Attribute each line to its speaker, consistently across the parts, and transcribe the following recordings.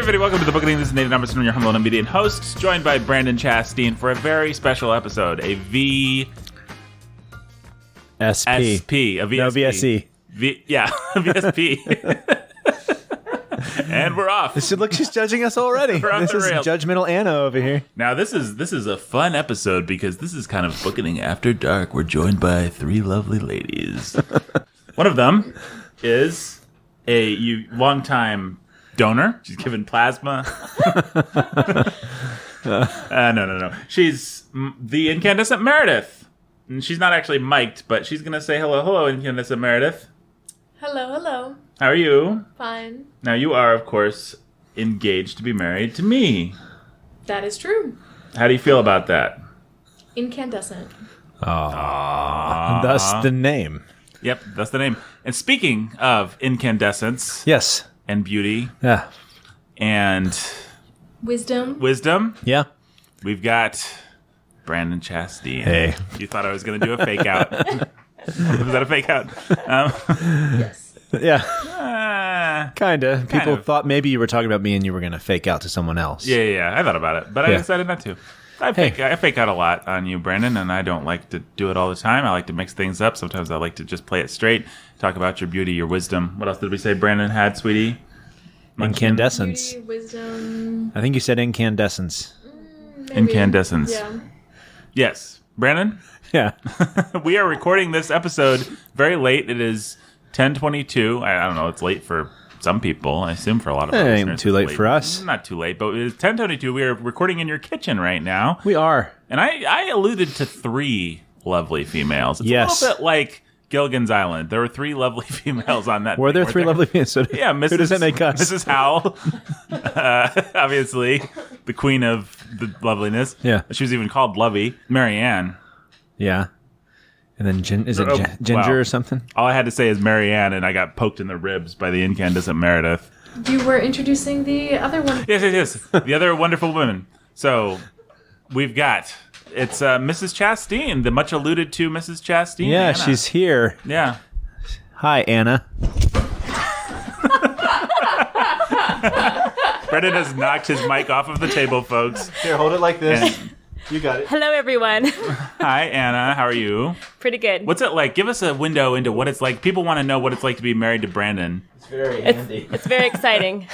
Speaker 1: everybody, welcome to the Bookening. This is Nathan Emerson, your humble and obedient host, joined by Brandon Chastain for a very special episode, a VSP.
Speaker 2: SP.
Speaker 1: A VSP.
Speaker 2: No, VSE.
Speaker 1: A VSP. And we're off.
Speaker 2: Look, she's judging us already. This is
Speaker 1: rails.
Speaker 2: judgmental Anna over here.
Speaker 1: Now, this is a fun episode because this is kind of Bookening After Dark. We're joined by three lovely ladies. One of them is a longtime donor. She's given plasma. No. She's the incandescent Meredith. And she's not actually mic'd, but she's going to say hello, incandescent Meredith.
Speaker 3: Hello.
Speaker 1: How are you?
Speaker 3: Fine.
Speaker 1: Now, you are, of course, engaged to be married to me.
Speaker 3: That is true.
Speaker 1: How do you feel about that?
Speaker 3: Incandescent.
Speaker 2: Thus the name.
Speaker 1: Yep, that's the name. And speaking of incandescence
Speaker 2: Yes.
Speaker 1: and beauty
Speaker 2: Yeah.
Speaker 1: and
Speaker 3: Wisdom.
Speaker 2: Yeah.
Speaker 1: we've got Brandon Chastain.
Speaker 2: Hey.
Speaker 1: You thought I was going to do a fake out. Was that a fake out?
Speaker 3: Yes.
Speaker 2: Yeah. Kinda. People thought maybe you were talking about me and you were going to fake out to someone else.
Speaker 1: Yeah. I thought about it, but I
Speaker 2: Yeah.
Speaker 1: decided not to. I fake out a lot on you, Brandon, and I don't like to do it all the time. I like to mix things up. Sometimes I like to just play it straight, talk about your beauty, your wisdom. What else did we say Brandon had, sweetie?
Speaker 2: Incandescence.
Speaker 3: Beauty, wisdom.
Speaker 2: I think you said incandescence.
Speaker 3: Maybe.
Speaker 1: Incandescence.
Speaker 3: Yeah.
Speaker 1: Yes. Brandon?
Speaker 2: Yeah.
Speaker 1: We are recording this episode very late. It is 10:22. I don't know. It's late for some people. I assume for a lot of
Speaker 2: It
Speaker 1: our
Speaker 2: ain't
Speaker 1: listeners,
Speaker 2: too
Speaker 1: it's
Speaker 2: late for us.
Speaker 1: Not too late, but it is 10:22. We are recording in your kitchen right now.
Speaker 2: We are.
Speaker 1: And I alluded to three lovely females. It's
Speaker 2: Yes.
Speaker 1: a little bit like Gilligan's Island. There were three lovely females on that.
Speaker 2: Were there
Speaker 1: thing,
Speaker 2: three
Speaker 1: weren't
Speaker 2: lovely so
Speaker 1: Yeah, Mrs.
Speaker 2: Who does that make us?
Speaker 1: Mrs. Howell, obviously, the queen of the loveliness.
Speaker 2: Yeah.
Speaker 1: She was even called Lovey. Marianne.
Speaker 2: Yeah. And then Ginger
Speaker 1: wow.
Speaker 2: or something?
Speaker 1: All I had to say is Marianne, and I got poked in the ribs by the incandescent Meredith.
Speaker 3: You were introducing the other one.
Speaker 1: Yes. The other wonderful women. So, we've got... It's Mrs. Chastain, the much alluded to Mrs. Chastain.
Speaker 2: Yeah,
Speaker 1: Anna.
Speaker 2: she's here.
Speaker 1: Yeah.
Speaker 2: Hi, Anna.
Speaker 1: Brendan has knocked his mic off of the table, folks.
Speaker 2: Here, hold it like this.
Speaker 1: And-
Speaker 2: You got it.
Speaker 4: Hello, everyone.
Speaker 1: Hi, Anna. How are you?
Speaker 4: Pretty good.
Speaker 1: What's it like? Give us a window into what it's like. People want to know what it's like to be married to Brandon.
Speaker 2: It's very handy.
Speaker 4: It's very exciting.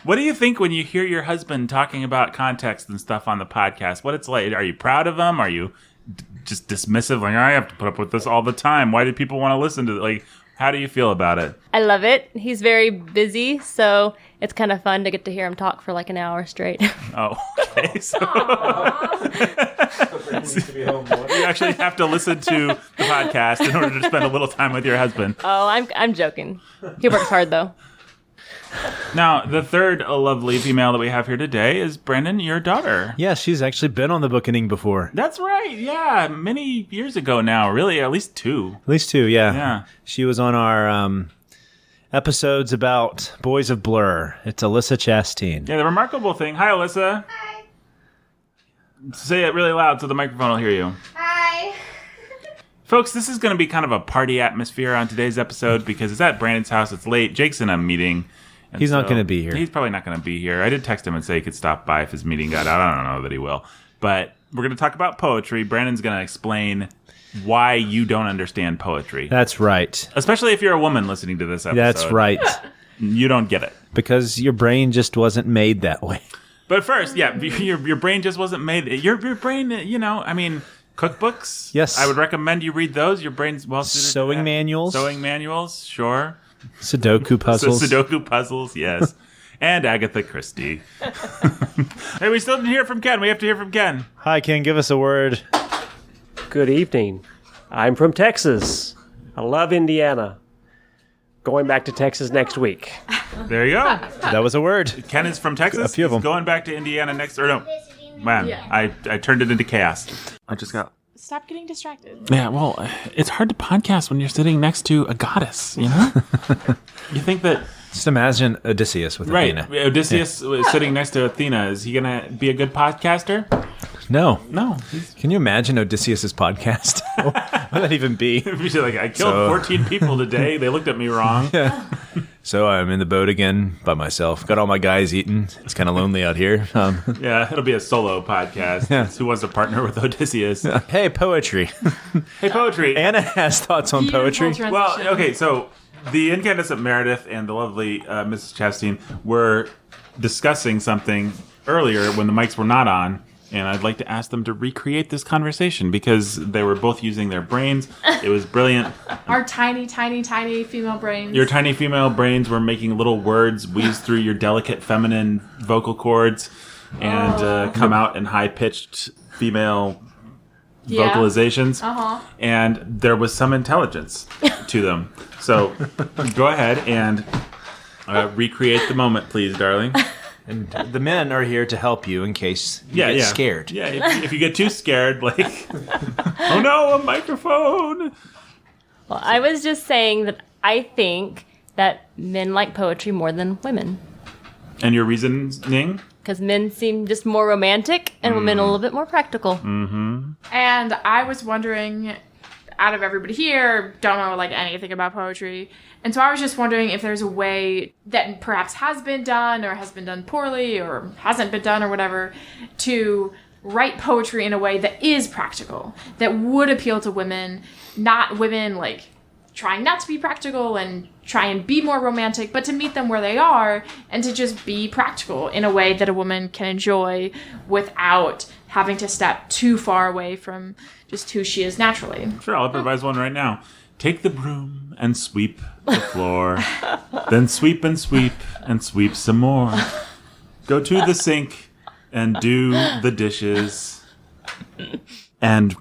Speaker 1: What do you think when you hear your husband talking about context and stuff on the podcast? What it's like? Are you proud of him? Are you just dismissive? Like, I have to put up with this all the time. Why do people want to listen to it? Like, how do you feel about it?
Speaker 4: I love it. He's very busy, so it's kind of fun to get to hear him talk for like an hour straight.
Speaker 1: Oh, okay. So you actually have to listen to the podcast in order to spend a little time with your husband.
Speaker 4: Oh, I'm joking. He works hard, though.
Speaker 1: Now, the third lovely female that we have here today is Brandon, your daughter.
Speaker 2: Yeah, she's actually been on the Bookening before.
Speaker 1: That's right. Yeah, many years ago now. Really, at least two.
Speaker 2: At least two, yeah.
Speaker 1: Yeah.
Speaker 2: She was on our episodes about Boys of Blur. It's Alyssa Chastain.
Speaker 1: Yeah, the remarkable thing. Hi, Alyssa.
Speaker 5: Hi.
Speaker 1: Say it really loud so the microphone will hear you.
Speaker 5: Hi.
Speaker 1: Folks, this is going to be kind of a party atmosphere on today's episode because it's at Brandon's house. It's late. Jake's in a meeting. And
Speaker 2: He's not going to be here.
Speaker 1: He's probably not going to be here. I did text him and say he could stop by if his meeting got out. I don't know that he will. But we're going to talk about poetry. Brandon's going to explain why you don't understand poetry.
Speaker 2: That's right.
Speaker 1: Especially if you're a woman listening to this episode.
Speaker 2: That's right.
Speaker 1: You don't get it.
Speaker 2: Because your brain just wasn't made that way.
Speaker 1: But first, yeah, your brain just wasn't made. Your brain, I mean, cookbooks.
Speaker 2: Yes.
Speaker 1: I would recommend you read those. Your brain's well suited.
Speaker 2: Sewing manuals.
Speaker 1: Sewing manuals, sure.
Speaker 2: Sudoku puzzles.
Speaker 1: Sudoku puzzles, yes. And Agatha Christie. Hey, we still didn't hear from Ken. We have to hear from Ken.
Speaker 2: Hi, Ken. Give us a word.
Speaker 6: Good evening. I'm from Texas. I love Indiana. Going back to Texas next week.
Speaker 1: There you go.
Speaker 2: That was a word.
Speaker 1: Ken is from Texas.
Speaker 2: A few of
Speaker 1: He's
Speaker 2: them.
Speaker 1: going back to Indiana next. Or no. Man, I turned it into chaos. I just got...
Speaker 3: Stop getting distracted.
Speaker 1: Yeah, well, it's hard to podcast when you're sitting next to a goddess, you know? You think that...
Speaker 2: Just imagine Odysseus with
Speaker 1: Right.
Speaker 2: Athena.
Speaker 1: Odysseus was sitting next to Athena. Is he going to be a good podcaster?
Speaker 2: No.
Speaker 1: No.
Speaker 2: Can you imagine Odysseus's podcast? What would that even be?
Speaker 1: He's like, I killed 14 people today. They looked at me wrong.
Speaker 2: So I'm in the boat again by myself. Got all my guys eating. It's kind of lonely out here.
Speaker 1: Yeah, it'll be a solo podcast.
Speaker 2: Yeah.
Speaker 1: Who wants to partner with Odysseus?
Speaker 2: Hey, poetry.
Speaker 1: Hey, poetry.
Speaker 2: Anna has thoughts on
Speaker 3: Beautiful
Speaker 2: poetry.
Speaker 3: transition.
Speaker 1: Well, okay, so the incandescent Meredith and the lovely Mrs. Chastain were discussing something earlier when the mics were not on, and I'd like to ask them to recreate this conversation because they were both using their brains. It was brilliant.
Speaker 3: Our tiny, tiny, tiny female brains.
Speaker 1: Your tiny female brains were making little words wheeze through your delicate feminine vocal cords and come out in high-pitched female vocalizations. And there was some intelligence to them. So go ahead and recreate the moment, please, darling.
Speaker 2: And the men are here to help you in case you get scared.
Speaker 1: Yeah, if you get too scared, like, oh no, a microphone.
Speaker 4: Well, I was just saying that I think that men like poetry more than women.
Speaker 1: And your reasoning?
Speaker 4: Because men seem just more romantic and women a little bit more practical.
Speaker 3: And I was wondering, out of everybody here, don't know like anything about poetry. And so I was just wondering if there's a way that perhaps has been done or has been done poorly or hasn't been done or whatever to write poetry in a way that is practical, that would appeal to women, not women like trying not to be practical and try and be more romantic, but to meet them where they are and to just be practical in a way that a woman can enjoy without having to step too far away from just who she is naturally.
Speaker 1: Sure, I'll improvise one right now. Take the broom and sweep the floor. Then sweep and sweep and sweep some more. Go to the sink and do the dishes. And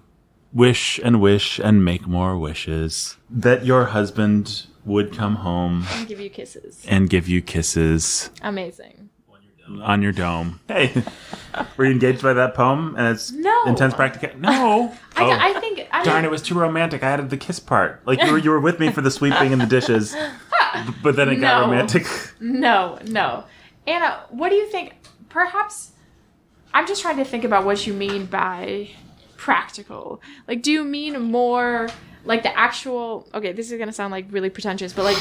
Speaker 1: wish and make more wishes. That your husband would come home
Speaker 3: And give you kisses.
Speaker 1: and give you kisses
Speaker 3: Amazing.
Speaker 1: on your dome. Hey, were you engaged by that poem and its
Speaker 3: No.
Speaker 1: intense practical? No.
Speaker 3: I think...
Speaker 1: Darn, it was too romantic. I added the kiss part. Like you were with me for the sweeping and the dishes, but then it got
Speaker 3: No.
Speaker 1: romantic.
Speaker 3: No. Anna, what do you think? Perhaps... I'm just trying to think about what you mean by practical. Like, do you mean more like the actual... Okay, this is going to sound like really pretentious, but like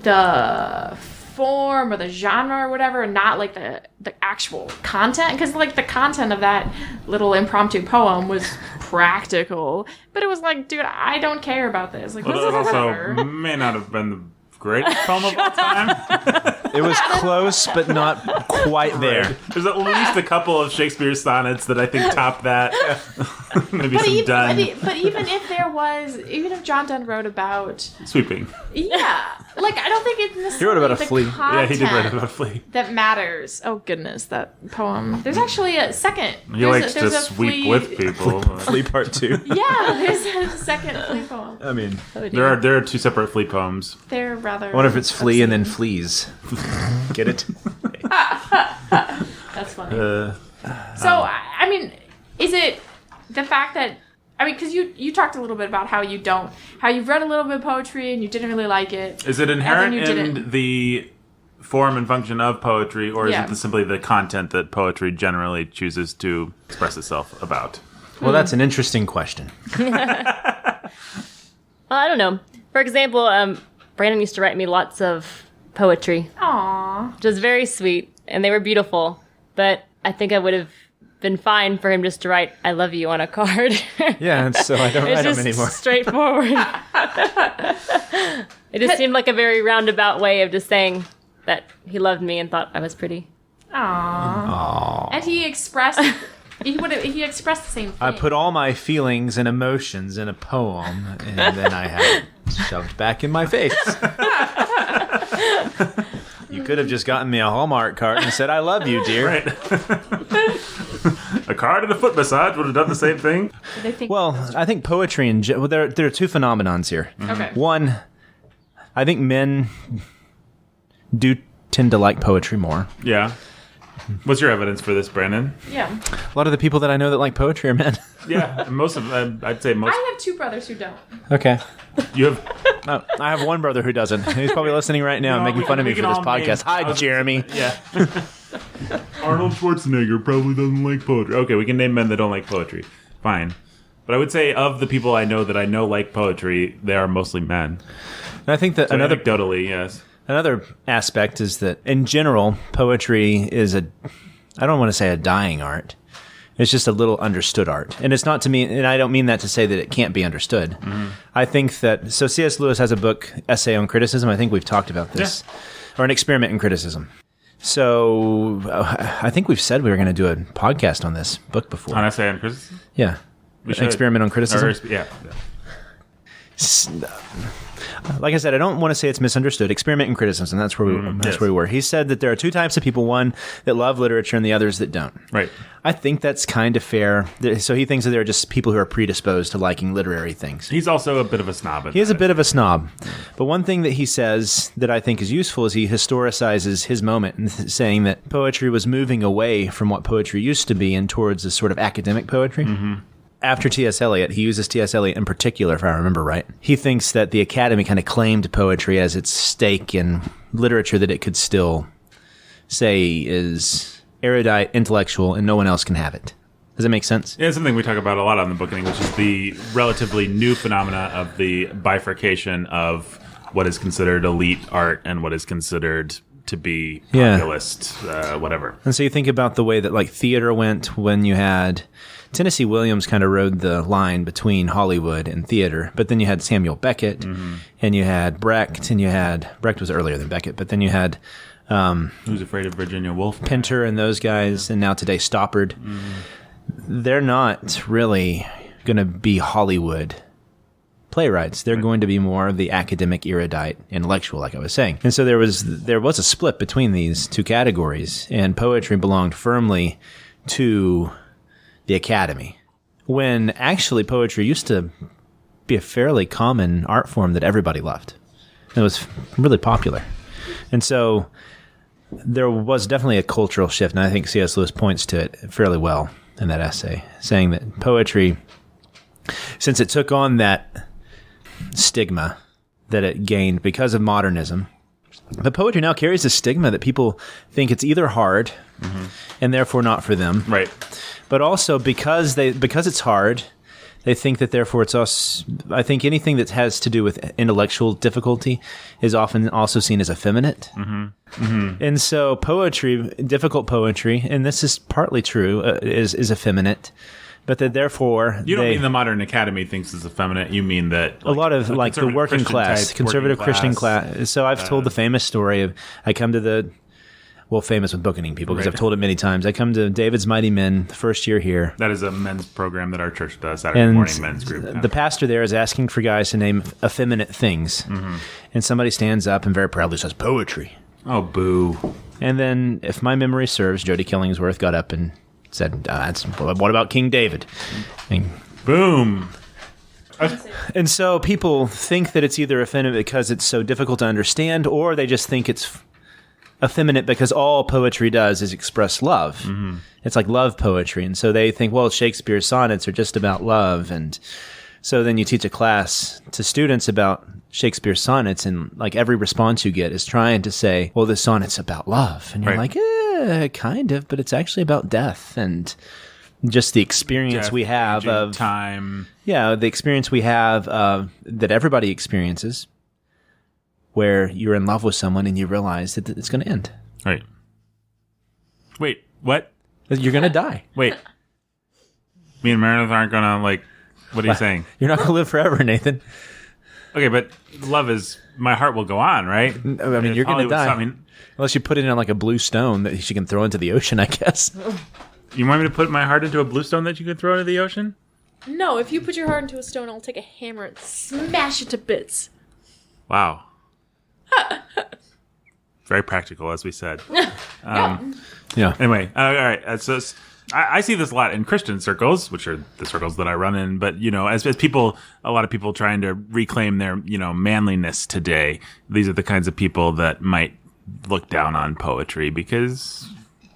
Speaker 3: the form or the genre or whatever, not like the actual content? Because like the content of that little impromptu poem was practical, but it was like, dude, I don't care about this. Like,
Speaker 1: But it also
Speaker 3: whatever.
Speaker 1: may not have been the greatest poem of all time.
Speaker 2: It was close, but not quite there.
Speaker 1: There's at least a couple of Shakespeare sonnets that I think top that. Maybe some Donne
Speaker 3: But even if there was, even if John Donne wrote about,
Speaker 1: sweeping.
Speaker 3: yeah, like I don't think it's necessarily
Speaker 2: He wrote about a
Speaker 3: the
Speaker 2: flea.
Speaker 1: Yeah, he did write
Speaker 3: content
Speaker 1: about a flea.
Speaker 3: that matters. Oh goodness, that poem. There's actually a second.
Speaker 1: He likes to sweep with people.
Speaker 2: Flea part 2.
Speaker 3: Yeah, there's a second flea poem.
Speaker 2: I mean,
Speaker 1: There are two separate flea poems.
Speaker 3: They're rather.
Speaker 2: I wonder if it's flea and then fleas. Get it?
Speaker 3: That's funny. So I mean, is it the fact that because you talked a little bit about how you've read a little bit of poetry and you didn't really like it.
Speaker 1: Is it inherent
Speaker 3: And then you
Speaker 1: in
Speaker 3: didn't.
Speaker 1: the form and function of poetry, or is
Speaker 3: Yeah.
Speaker 1: it simply the content that poetry generally chooses to express itself about?
Speaker 2: Well, that's an interesting question.
Speaker 4: Well, I don't know. For example, Brandon used to write me lots of poetry,
Speaker 3: Aww.
Speaker 4: which was very sweet, and they were beautiful. But I think I would have been fine for him just to write "I love you" on a card.
Speaker 2: Yeah, and so I don't
Speaker 4: It's
Speaker 2: write them
Speaker 4: just
Speaker 2: anymore.
Speaker 4: straightforward. It just seemed like a very roundabout way of just saying that he loved me and thought I was pretty.
Speaker 3: Aww. And he expressed. He expressed the same thing.
Speaker 2: I put all my feelings and emotions in a poem, and then I had it shoved back in my face. You could have just gotten me a Hallmark card and said, "I love you, dear."
Speaker 1: Right. A card and a foot massage would have done the same thing.
Speaker 3: They think,
Speaker 2: Well, I think poetry and there are two phenomenons here.
Speaker 3: okay.
Speaker 2: One, I think men do tend to like poetry more.
Speaker 1: Yeah. What's your evidence for this, Brandon?
Speaker 3: Yeah.
Speaker 2: A lot of the people that I know that like poetry are men.
Speaker 1: Yeah, most of I'd say most.
Speaker 3: I have two brothers who don't.
Speaker 2: Okay.
Speaker 1: You have
Speaker 2: Oh, I have one brother who doesn't. He's probably listening right now and
Speaker 1: No,
Speaker 2: making
Speaker 1: we
Speaker 2: fun
Speaker 1: can-
Speaker 2: of me
Speaker 1: we
Speaker 2: for
Speaker 1: can
Speaker 2: this
Speaker 1: all
Speaker 2: podcast.
Speaker 1: name-
Speaker 2: Hi, Jeremy.
Speaker 1: yeah. Arnold Schwarzenegger probably doesn't like poetry. Okay, we can name men that don't like poetry. Fine. But I would say of the people I know that I know like poetry, they are mostly men.
Speaker 2: And I think that
Speaker 1: So
Speaker 2: another
Speaker 1: anecdotally, yes.
Speaker 2: Another aspect is that, in general, poetry is I don't want to say a dying art. It's just a little understood art. And it's not to me, and I don't mean that to say that it can't be understood. I think that, so C.S. Lewis has a book, Essay on Criticism. I think we've talked about this. Or An Experiment in Criticism. So I think we've said we were going to do a podcast on this book before.
Speaker 1: On Essay on Criticism?
Speaker 2: Yeah. An Experiment on Criticism.
Speaker 1: Yeah.
Speaker 2: Like I said, I don't want to say it's misunderstood. Experiment in criticism. That's where we were. He said that there are two types of people: one that love literature, and the others that don't.
Speaker 1: Right.
Speaker 2: I think that's kind of fair. So he thinks that there are just people who are predisposed to liking literary things.
Speaker 1: He's also a bit of a snob.
Speaker 2: He is a bit of a snob. But one thing that he says that I think is useful is he historicizes his moment, and saying that poetry was moving away from what poetry used to be and towards this sort of academic poetry. After T.S. Eliot, he uses T.S. Eliot in particular, if I remember right. He thinks that the Academy kind of claimed poetry as its stake in literature that it could still say is erudite, intellectual, and no one else can have it. Does that make sense?
Speaker 1: Yeah, it's something we talk about a lot on the Bookening, which is the relatively new phenomena of the bifurcation of what is considered elite art and what is considered to be populist, whatever.
Speaker 2: And so you think about the way that like theater went when you had Tennessee Williams kind of rode the line between Hollywood and theater, but then you had Samuel Beckett, and you had Brecht, Brecht was earlier than Beckett, but then you had
Speaker 1: Who's Afraid of Virginia Woolf?
Speaker 2: Pinter and those guys, and now today Stoppard. They're not really going to be Hollywood playwrights. They're going to be more of the academic, erudite, intellectual, like I was saying. And so there was a split between these two categories, and poetry belonged firmly to the Academy, when actually poetry used to be a fairly common art form that everybody loved. It was really popular. And so there was definitely a cultural shift, and I think C.S. Lewis points to it fairly well in that essay, saying that poetry, since it took on that stigma that it gained because of modernism, but poetry now carries a stigma that people think it's either hard and therefore not for them.
Speaker 1: Right.
Speaker 2: But also because it's hard, they think that therefore it's us. I think anything that has to do with intellectual difficulty is often also seen as effeminate. And so poetry, difficult poetry, and this is partly true, is effeminate. But that therefore
Speaker 1: you don't mean the modern academy thinks it's effeminate. You mean that
Speaker 2: a lot of like the working class, conservative Christian class. So I've told the famous story of I come to the famous with Bookening people because I've told it many times. I come to David's Mighty Men the first year here.
Speaker 1: That is a men's program that our church does, Saturday morning men's group.
Speaker 2: The pastor there is asking for guys to name effeminate things. And somebody stands up and very proudly says, poetry.
Speaker 1: Oh, boo.
Speaker 2: And then, if my memory serves, Jody Killingsworth got up and said, what about King David? And,
Speaker 1: boom.
Speaker 2: And so people think that it's either effeminate because it's so difficult to understand, or they just think it's effeminate because all poetry does is express love. It's like love poetry. And so they think, well, Shakespeare's sonnets are just about love. And so then you teach a class to students about Shakespeare's sonnets, and like every response you get is trying to say, well, this sonnet's about love. And you're like, kind of, but it's actually about death and just the experience we have of
Speaker 1: time.
Speaker 2: Yeah, the experience we have that everybody experiences, where you're in love with someone and you realize that it's going to end.
Speaker 1: Right. Wait, what?
Speaker 2: You're going to die.
Speaker 1: Wait. Me and Meredith aren't going to, like, what are you saying?
Speaker 2: You're not going to live forever, Nathan.
Speaker 1: Okay, but love is, my heart will go on, right?
Speaker 2: I mean, you're going to die. Unless you put it in like a blue stone that you can throw into the ocean, I guess.
Speaker 1: You want me to put my heart into a blue stone that you can throw into the ocean?
Speaker 3: No, if you put your heart into a stone, I'll take a hammer and smash it to bits.
Speaker 1: Wow. Very practical, as we said.
Speaker 2: Yeah.
Speaker 1: Anyway, all right. So I see this a lot in Christian circles, which are the circles that I run in. But, as people, a lot of people trying to reclaim their, manliness today, these are the kinds of people that might look down on poetry because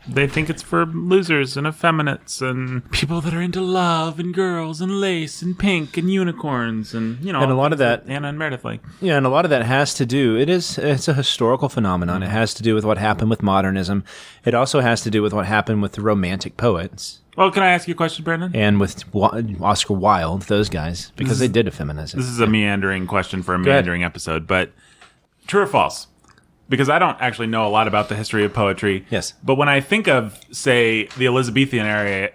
Speaker 1: they think it's for losers and effeminates and people that are into love and girls and lace and pink and unicorns and,
Speaker 2: and a lot of that
Speaker 1: Anna and Meredith like.
Speaker 2: Yeah, and a lot of that has to do, it's a historical phenomenon. It has to do with what happened with modernism. It also has to do with what happened with the Romantic poets.
Speaker 1: Well, can I ask you a question, Brandon?
Speaker 2: And with Oscar Wilde, those guys, because they did effeminize it.
Speaker 1: This is a meandering question for a meandering episode, but true or false? because I don't actually know a lot about the history of poetry.
Speaker 2: Yes.
Speaker 1: But when I think of, say, the Elizabethan area,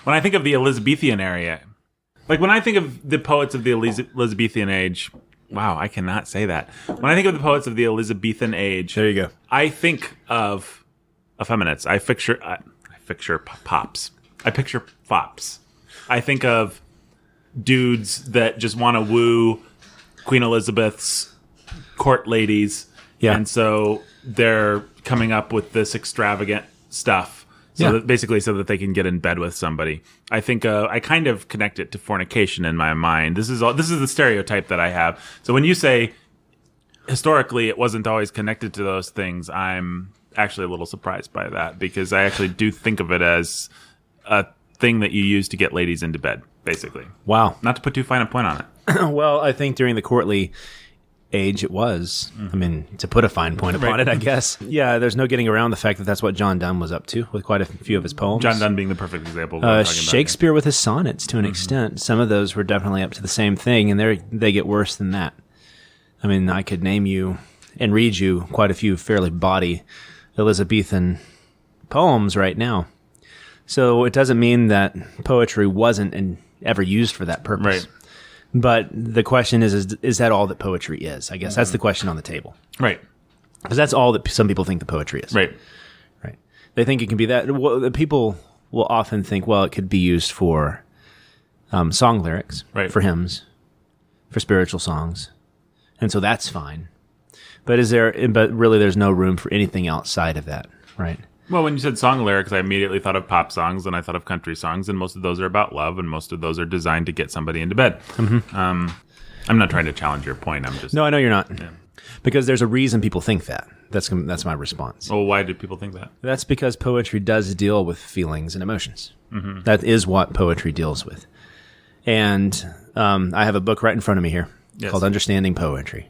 Speaker 1: when I think of the Elizabethan area, like when I think of the poets of the Elizabethan age, wow, I cannot say that. When I think of the poets of the Elizabethan age,
Speaker 2: There you go.
Speaker 1: I think of effeminates. I picture pops. I picture fops. I think of dudes that just want to woo Queen Elizabeth's court ladies.
Speaker 2: Yeah.
Speaker 1: And so they're coming up with this extravagant stuff. So that basically so that they can get in bed with somebody. I think I kind of connect it to fornication in my mind. This is the stereotype that I have. So when you say historically it wasn't always connected to those things, I'm actually a little surprised by that, because I actually do think of it as a thing that you use to get ladies into bed, basically.
Speaker 2: Wow.
Speaker 1: Not to put too fine a point on it.
Speaker 2: Well, I think during the courtly age it was. I mean, to put a fine point upon it, I guess. Yeah, there's no getting around the fact that that's what John Donne was up to with quite a few of his poems.
Speaker 1: John Donne being the perfect example of what I'm talking about.
Speaker 2: Shakespeare with his sonnets, to an extent. Some of those were definitely up to the same thing, and they get worse than that. I mean, I could name you and read you quite a few fairly bawdy Elizabethan poems right now. So it doesn't mean that poetry wasn't ever used for that purpose.
Speaker 1: Right.
Speaker 2: But the question is that all that poetry is? I guess that's the question on the table.
Speaker 1: Right.
Speaker 2: Because that's all that some people think the poetry is.
Speaker 1: Right.
Speaker 2: Right. They think it can be that. Well, the people will often think, well, it could be used for song lyrics,
Speaker 1: Right.
Speaker 2: for hymns, for spiritual songs. And so that's fine. But but really there's no room for anything outside of that, right?
Speaker 1: Well, when you said song lyrics, I immediately thought of pop songs, and I thought of country songs, and most of those are about love, and most of those are designed to get somebody into bed. Mm-hmm. I'm not trying to challenge your point. I'm just
Speaker 2: No, I know you're not. Yeah. Because there's a reason people think that. That's my response.
Speaker 1: Well, why do people think that?
Speaker 2: That's because poetry does deal with feelings and emotions. Mm-hmm. That is what poetry deals with. And I have a book right in front of me here called Understanding Poetry.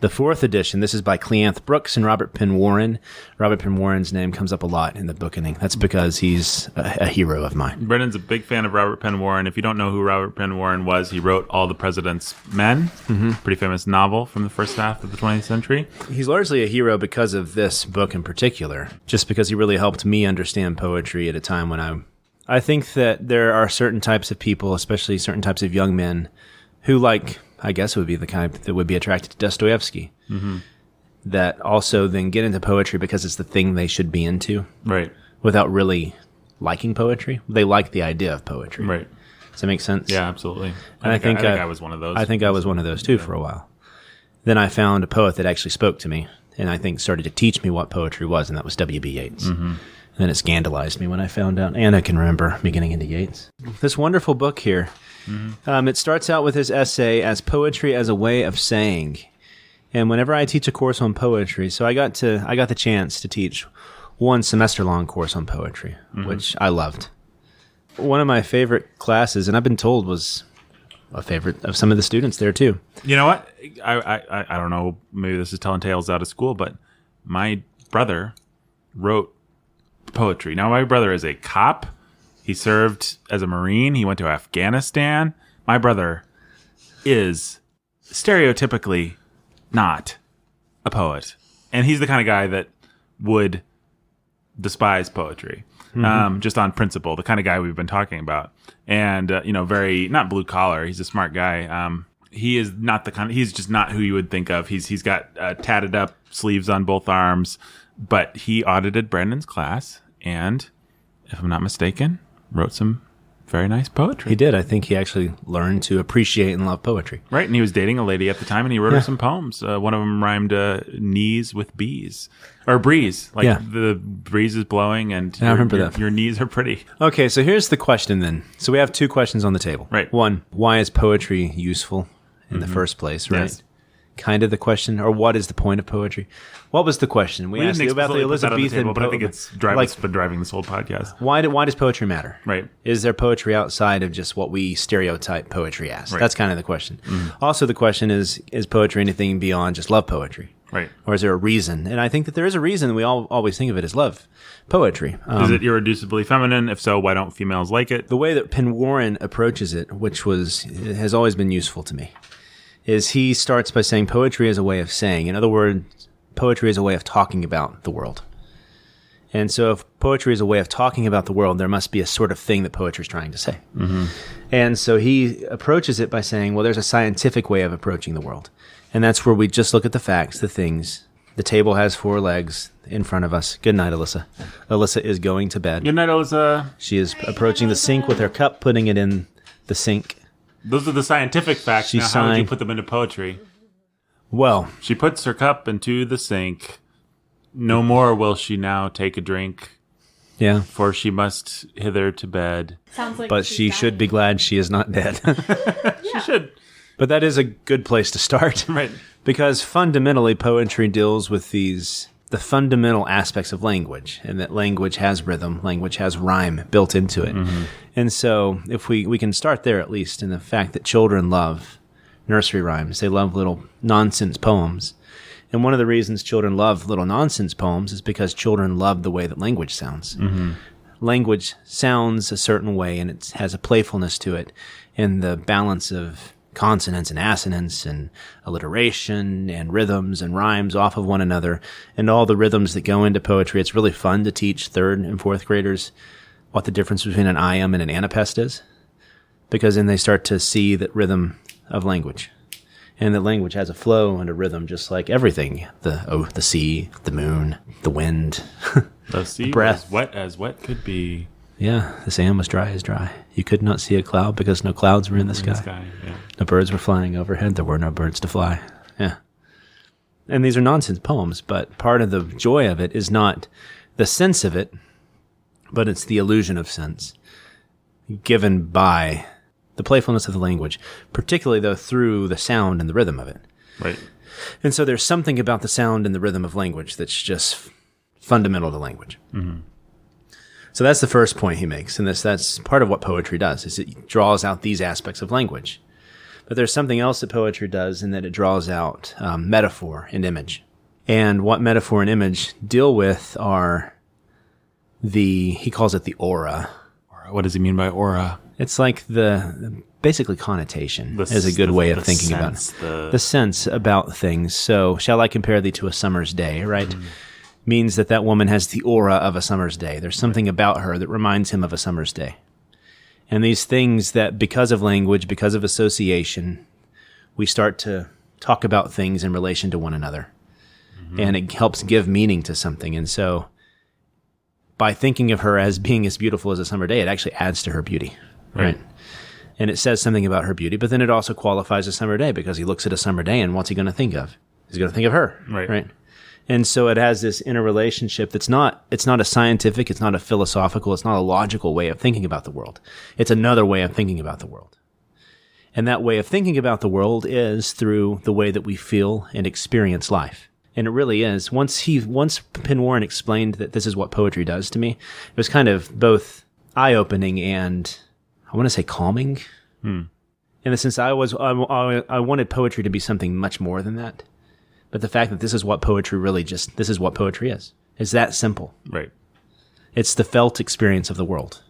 Speaker 2: The 4th edition, this is by Cleanth Brooks and Robert Penn Warren. Robert Penn Warren's name comes up a lot in the Bookening. That's because he's a hero of mine.
Speaker 1: Brendan's a big fan of Robert Penn Warren. If you don't know who Robert Penn Warren was, he wrote All the President's Men, pretty famous novel from the first half of the 20th century.
Speaker 2: He's largely a hero because of this book in particular, just because he really helped me understand poetry at a time when I think that there are certain types of people, especially certain types of young men, who I guess it would be the kind that would be attracted to Dostoevsky, that also then get into poetry because it's the thing they should be into,
Speaker 1: Right.
Speaker 2: without really liking poetry. They like the idea of poetry.
Speaker 1: Right.
Speaker 2: Does that make sense?
Speaker 1: Yeah, absolutely.
Speaker 2: And I think
Speaker 1: I was one of those.
Speaker 2: I think I was one of those too for a while. Then I found a poet that actually spoke to me, and I think started to teach me what poetry was, and that was W.B. Yeats. And then it scandalized me when I found out, and I can remember beginning into Yeats. This wonderful book here. It starts out with his essay as poetry as a way of saying. And whenever I teach a course on poetry, so I got the chance to teach one semester-long course on poetry, which I loved. One of my favorite classes, and I've been told was a favorite of some of the students there too.
Speaker 1: You know what? I don't know. Maybe this is telling tales out of school, but my brother wrote poetry. Now, my brother is a cop. He served as a Marine. He went to Afghanistan. My brother is stereotypically not a poet. And he's the kind of guy that would despise poetry, just on principle, the kind of guy we've been talking about. And, very, not blue collar. He's a smart guy. He is not he's just not who you would think of. He's got tatted up sleeves on both arms, but he audited Brandon's class and, if I'm not mistaken, wrote some very nice poetry.
Speaker 2: He did. I think he actually learned to appreciate and love poetry.
Speaker 1: Right, and he was dating a lady at the time, and he wrote her some poems. One of them rhymed knees with bees. Or breeze. The breeze is blowing, and
Speaker 2: I remember that.
Speaker 1: Your knees are pretty.
Speaker 2: Okay, so here's the question then. So we have 2 questions on the table.
Speaker 1: Right.
Speaker 2: One, why is poetry useful in the first place, right?
Speaker 1: Yes.
Speaker 2: Kind of the question, or what is the point of poetry? What was the question? We asked you about the Elizabethan,
Speaker 1: but I think it's been driving this whole podcast.
Speaker 2: Why does poetry matter?
Speaker 1: Right.
Speaker 2: Is there poetry outside of just what we stereotype poetry as?
Speaker 1: Right.
Speaker 2: That's kind of the question. Also, the question is poetry anything beyond just love poetry?
Speaker 1: Right.
Speaker 2: Or is there a reason? And I think that there is a reason. We all always think of it as love poetry.
Speaker 1: Is it irreducibly feminine? If so, why don't females like it?
Speaker 2: The way that Penn Warren approaches it, which has always been useful to me, is he starts by saying poetry is a way of saying. In other words, poetry is a way of talking about the world. And so if poetry is a way of talking about the world, there must be a sort of thing that poetry is trying to say. Mm-hmm. And so he approaches it by saying, well, there's a scientific way of approaching the world. And that's where we just look at the facts, the things. The table has 4 legs in front of us. Good night, Alyssa. Alyssa is going to bed.
Speaker 1: Good night, Alyssa.
Speaker 2: She is approaching the sink with her cup, putting it in the sink.
Speaker 1: Those are the scientific facts.
Speaker 2: She's
Speaker 1: now, how would you put them into poetry?
Speaker 2: Well,
Speaker 1: She puts her cup into the sink. No more will she now take a drink,
Speaker 2: yeah.
Speaker 1: for she must hither to bed.
Speaker 3: Sounds like
Speaker 2: But
Speaker 3: she's
Speaker 2: she
Speaker 3: dying.
Speaker 2: should be glad she is not dead.
Speaker 1: She should.
Speaker 2: But that is a good place to start.
Speaker 1: Right.
Speaker 2: Because fundamentally, poetry deals with the fundamental aspects of language, and that language has rhythm, language has rhyme built into it. Mm-hmm. And so if we can start there at least in the fact that children love nursery rhymes. They love little nonsense poems. And one of the reasons children love little nonsense poems is because children love the way that language sounds. Mm-hmm. Language sounds a certain way, and it has a playfulness to it, and the balance of consonants and assonance and alliteration and rhythms and rhymes off of one another, and all the rhythms that go into poetry. It's really fun to teach 3rd and 4th graders what the difference between an iamb and an anapest is, because then they start to see that rhythm of language. And the language has a flow and a rhythm, just like everything. The sea, the moon, the wind,
Speaker 1: The sea
Speaker 2: breath.
Speaker 1: was wet as wet could be.
Speaker 2: Yeah, the sand was dry as dry. You could not see a cloud because no clouds were in the sky.
Speaker 1: Yeah.
Speaker 2: No birds were flying overhead. There were no birds to fly. Yeah. And these are nonsense poems, but part of the joy of it is not the sense of it, but it's the illusion of sense given by the playfulness of the language, particularly, though, through the sound and the rhythm of it.
Speaker 1: Right.
Speaker 2: And so there's something about the sound and the rhythm of language that's just fundamental to language. Mm-hmm. So that's the first point he makes, and that's part of what poetry does, is it draws out these aspects of language. But there's something else that poetry does, in that it draws out metaphor and image. And what metaphor and image deal with are he calls it the aura.
Speaker 1: What does he mean by aura?
Speaker 2: It's like basically connotation is a good way of thinking about it. The sense about things. So, shall I compare thee to a summer's day, right? Mm. Means that woman has the aura of a summer's day. There's something about her that reminds him of a summer's day. And these things that, because of language, because of association, we start to talk about things in relation to one another. Mm-hmm. And it helps give meaning to something. And so, by thinking of her as being as beautiful as a summer day, it actually adds to her beauty. Right. And it says something about her beauty, but then it also qualifies a summer day, because he looks at a summer day and what's he going to think of? He's going to think of her. Right. And so it has this interrelationship it's not a scientific, it's not a philosophical, it's not a logical way of thinking about the world. It's another way of thinking about the world. And that way of thinking about the world is through the way that we feel and experience life. And it really is. Once Penn Warren explained that this is what poetry does to me, it was kind of both eye-opening and, I want to say, calming. In the sense I wanted poetry to be something much more than that. But the fact that this is what poetry this is what poetry is. It's that simple.
Speaker 1: Right.
Speaker 2: It's the felt experience of the world.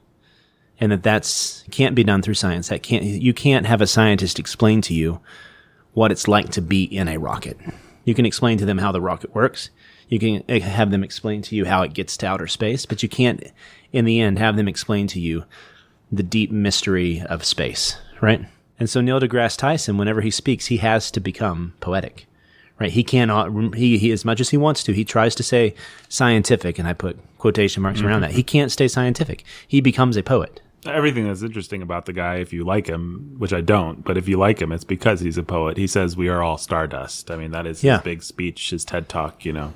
Speaker 2: And that's can't be done through science. You can't have a scientist explain to you what it's like to be in a rocket. You can explain to them how the rocket works. You can have them explain to you how it gets to outer space, but you can't, in the end, have them explain to you the deep mystery of space, right? And so Neil deGrasse Tyson, whenever he speaks, he has to become poetic, right? He cannot, he as much as he wants to, he tries to say scientific, and I put quotation marks around that. He can't stay scientific. He becomes a poet.
Speaker 1: Everything that's interesting about the guy, if you like him, which I don't, but if you like him, it's because he's a poet. He says we are all stardust. I mean, that is his big speech, his TED Talk, you know.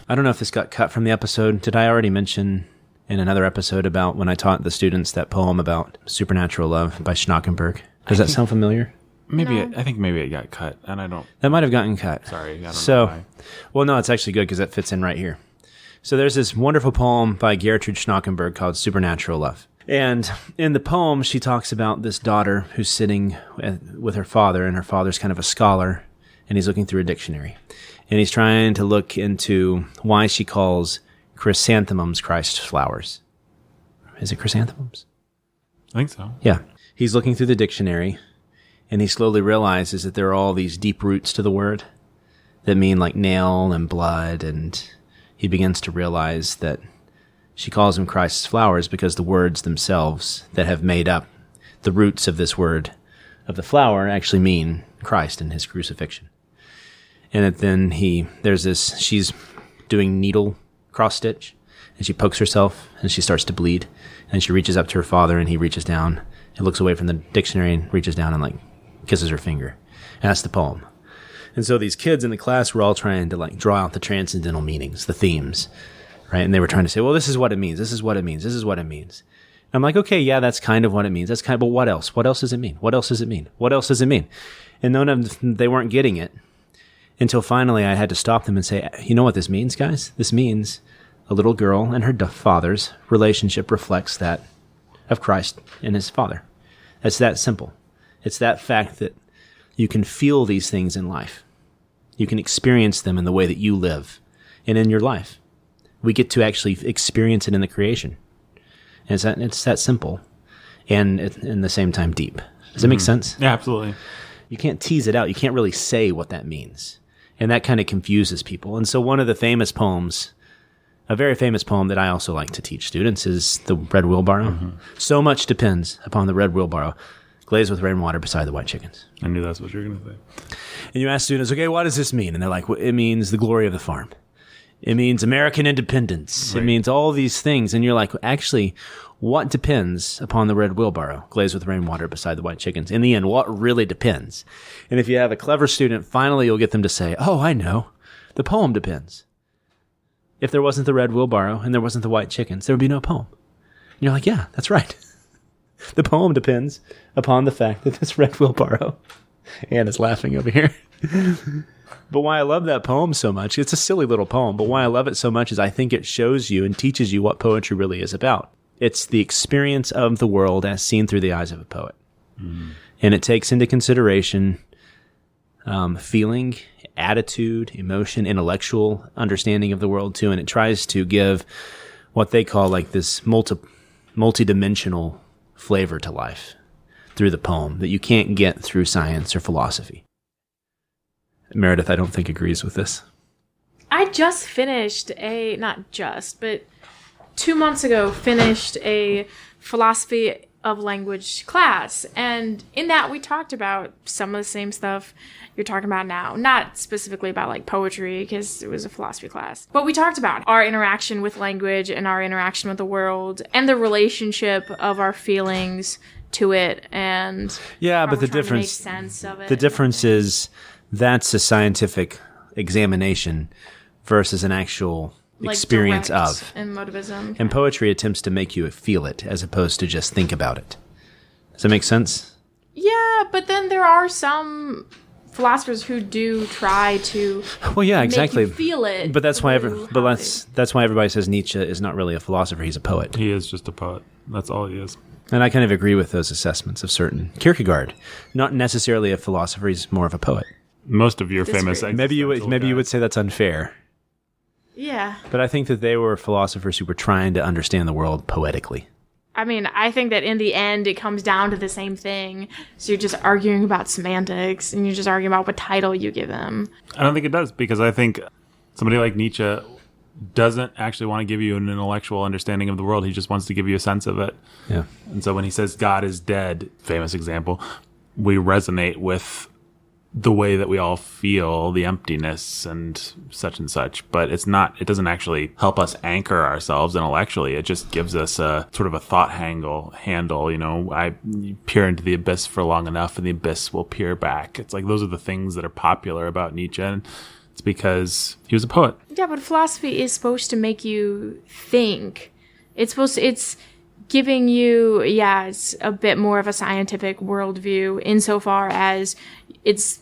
Speaker 2: I don't know if this got cut from the episode. Did I already mention in another episode about when I taught the students that poem about supernatural love by Schnockenberg? Does that sound familiar?
Speaker 1: Maybe I think maybe it got cut, and I don't.
Speaker 2: That might have gotten cut.
Speaker 1: Sorry, I don't know why.
Speaker 2: Well, no, it's actually good because it fits in right here. So there's this wonderful poem by Gertrude Schnockenberg called Supernatural Love. And in the poem, she talks about this daughter who's sitting with her father, and her father's kind of a scholar, and he's looking through a dictionary. And he's trying to look into why she calls chrysanthemums Christ's flowers. Is it chrysanthemums?
Speaker 1: I think so.
Speaker 2: Yeah. He's looking through the dictionary, and he slowly realizes that there are all these deep roots to the word, that mean like nail and blood, and he begins to realize that she calls them Christ's flowers because the words themselves that have made up the roots of this word of the flower actually mean Christ and his crucifixion. And then she's doing needle cross stitch, and she pokes herself and she starts to bleed, and she reaches up to her father, and he reaches down and looks away from the dictionary and reaches down and like kisses her finger. And that's the poem. And so these kids in the class were all trying to like draw out the transcendental meanings, the themes, right? And they were trying to say, well, this is what it means. This is what it means. This is what it means. And I'm like, okay, yeah, that's kind of what it means. But what else? What else does it mean? What else does it mean? What else does it mean? And they weren't getting it until finally I had to stop them and say, you know what this means, guys? This means a little girl and her father's relationship reflects that of Christ and his father. It's that simple. It's that fact that you can feel these things in life. You can experience them in the way that you live and in your life. We get to actually experience it in the creation. And it's that simple and at the same time deep. Does that make sense?
Speaker 1: Yeah, absolutely.
Speaker 2: You can't tease it out. You can't really say what that means. And that kind of confuses people. And so one of the famous poems, a very famous poem that I also like to teach students, is the Red Wheelbarrow. Mm-hmm. So much depends upon the red wheelbarrow, glazed with rainwater beside the white chickens.
Speaker 1: I knew that's what you were going to say.
Speaker 2: And you ask students, okay, what does this mean? And they're like, well, it means the glory of the farm. It means American independence. Right. It means all these things. And you're like, actually, what depends upon the red wheelbarrow, glazed with rainwater beside the white chickens? In the end, what really depends? And if you have a clever student, finally you'll get them to say, oh, I know. The poem depends. If there wasn't the red wheelbarrow and there wasn't the white chickens, there would be no poem. And you're like, yeah, that's right. The poem depends upon the fact that this red wheelbarrow, Anna's laughing over here. But why I love that poem so much, it's a silly little poem, but why I love it so much is I think it shows you and teaches you what poetry really is about. It's the experience of the world as seen through the eyes of a poet. Mm. And it takes into consideration feeling, attitude, emotion, intellectual understanding of the world too. And it tries to give what they call like this multidimensional flavor to life through the poem that you can't get through science or philosophy. Meredith, I don't think agrees with this.
Speaker 3: I just finished not just, but 2 months ago finished a philosophy of language class. And in that we talked about some of the same stuff you're talking about now. Not specifically about like poetry because it was a philosophy class. But we talked about our interaction with language and our interaction with the world and the relationship of our feelings to it. And
Speaker 2: yeah, but the difference,
Speaker 3: sense of it.
Speaker 2: The difference is that's a scientific examination versus an actual experience of.
Speaker 3: And motivism.
Speaker 2: And poetry attempts to make you feel it as opposed to just think about it. Does that make sense?
Speaker 3: Yeah, but then there are some philosophers who do try to
Speaker 2: exactly.
Speaker 3: make you feel it.
Speaker 2: But that's why that's why everybody says Nietzsche is not really a philosopher, he's a poet.
Speaker 1: He is just a poet. That's all he is.
Speaker 2: And I kind of agree with those assessments of certain. Kierkegaard, not necessarily a philosopher, he's more of a poet.
Speaker 1: Most of your famous
Speaker 2: maybe you would say that's unfair.
Speaker 3: Yeah.
Speaker 2: But I think that they were philosophers who were trying to understand the world poetically.
Speaker 3: I mean, I think that in the end, it comes down to the same thing. So you're just arguing about semantics, and you're just arguing about what title you give them.
Speaker 1: I don't think it does, because I think somebody like Nietzsche doesn't actually want to give you an intellectual understanding of the world. He just wants to give you a sense of it.
Speaker 2: Yeah. And
Speaker 1: so when he says God is dead, famous example, we resonate with the way that we all feel the emptiness and such, but it doesn't actually help us anchor ourselves intellectually. It just gives us a sort of a thought handle, you peer into the abyss for long enough and the abyss will peer back. It's like, those are the things that are popular about Nietzsche, and it's because he was a poet.
Speaker 3: Yeah, but philosophy is supposed to make you think. It's giving you, it's a bit more of a scientific worldview insofar as it's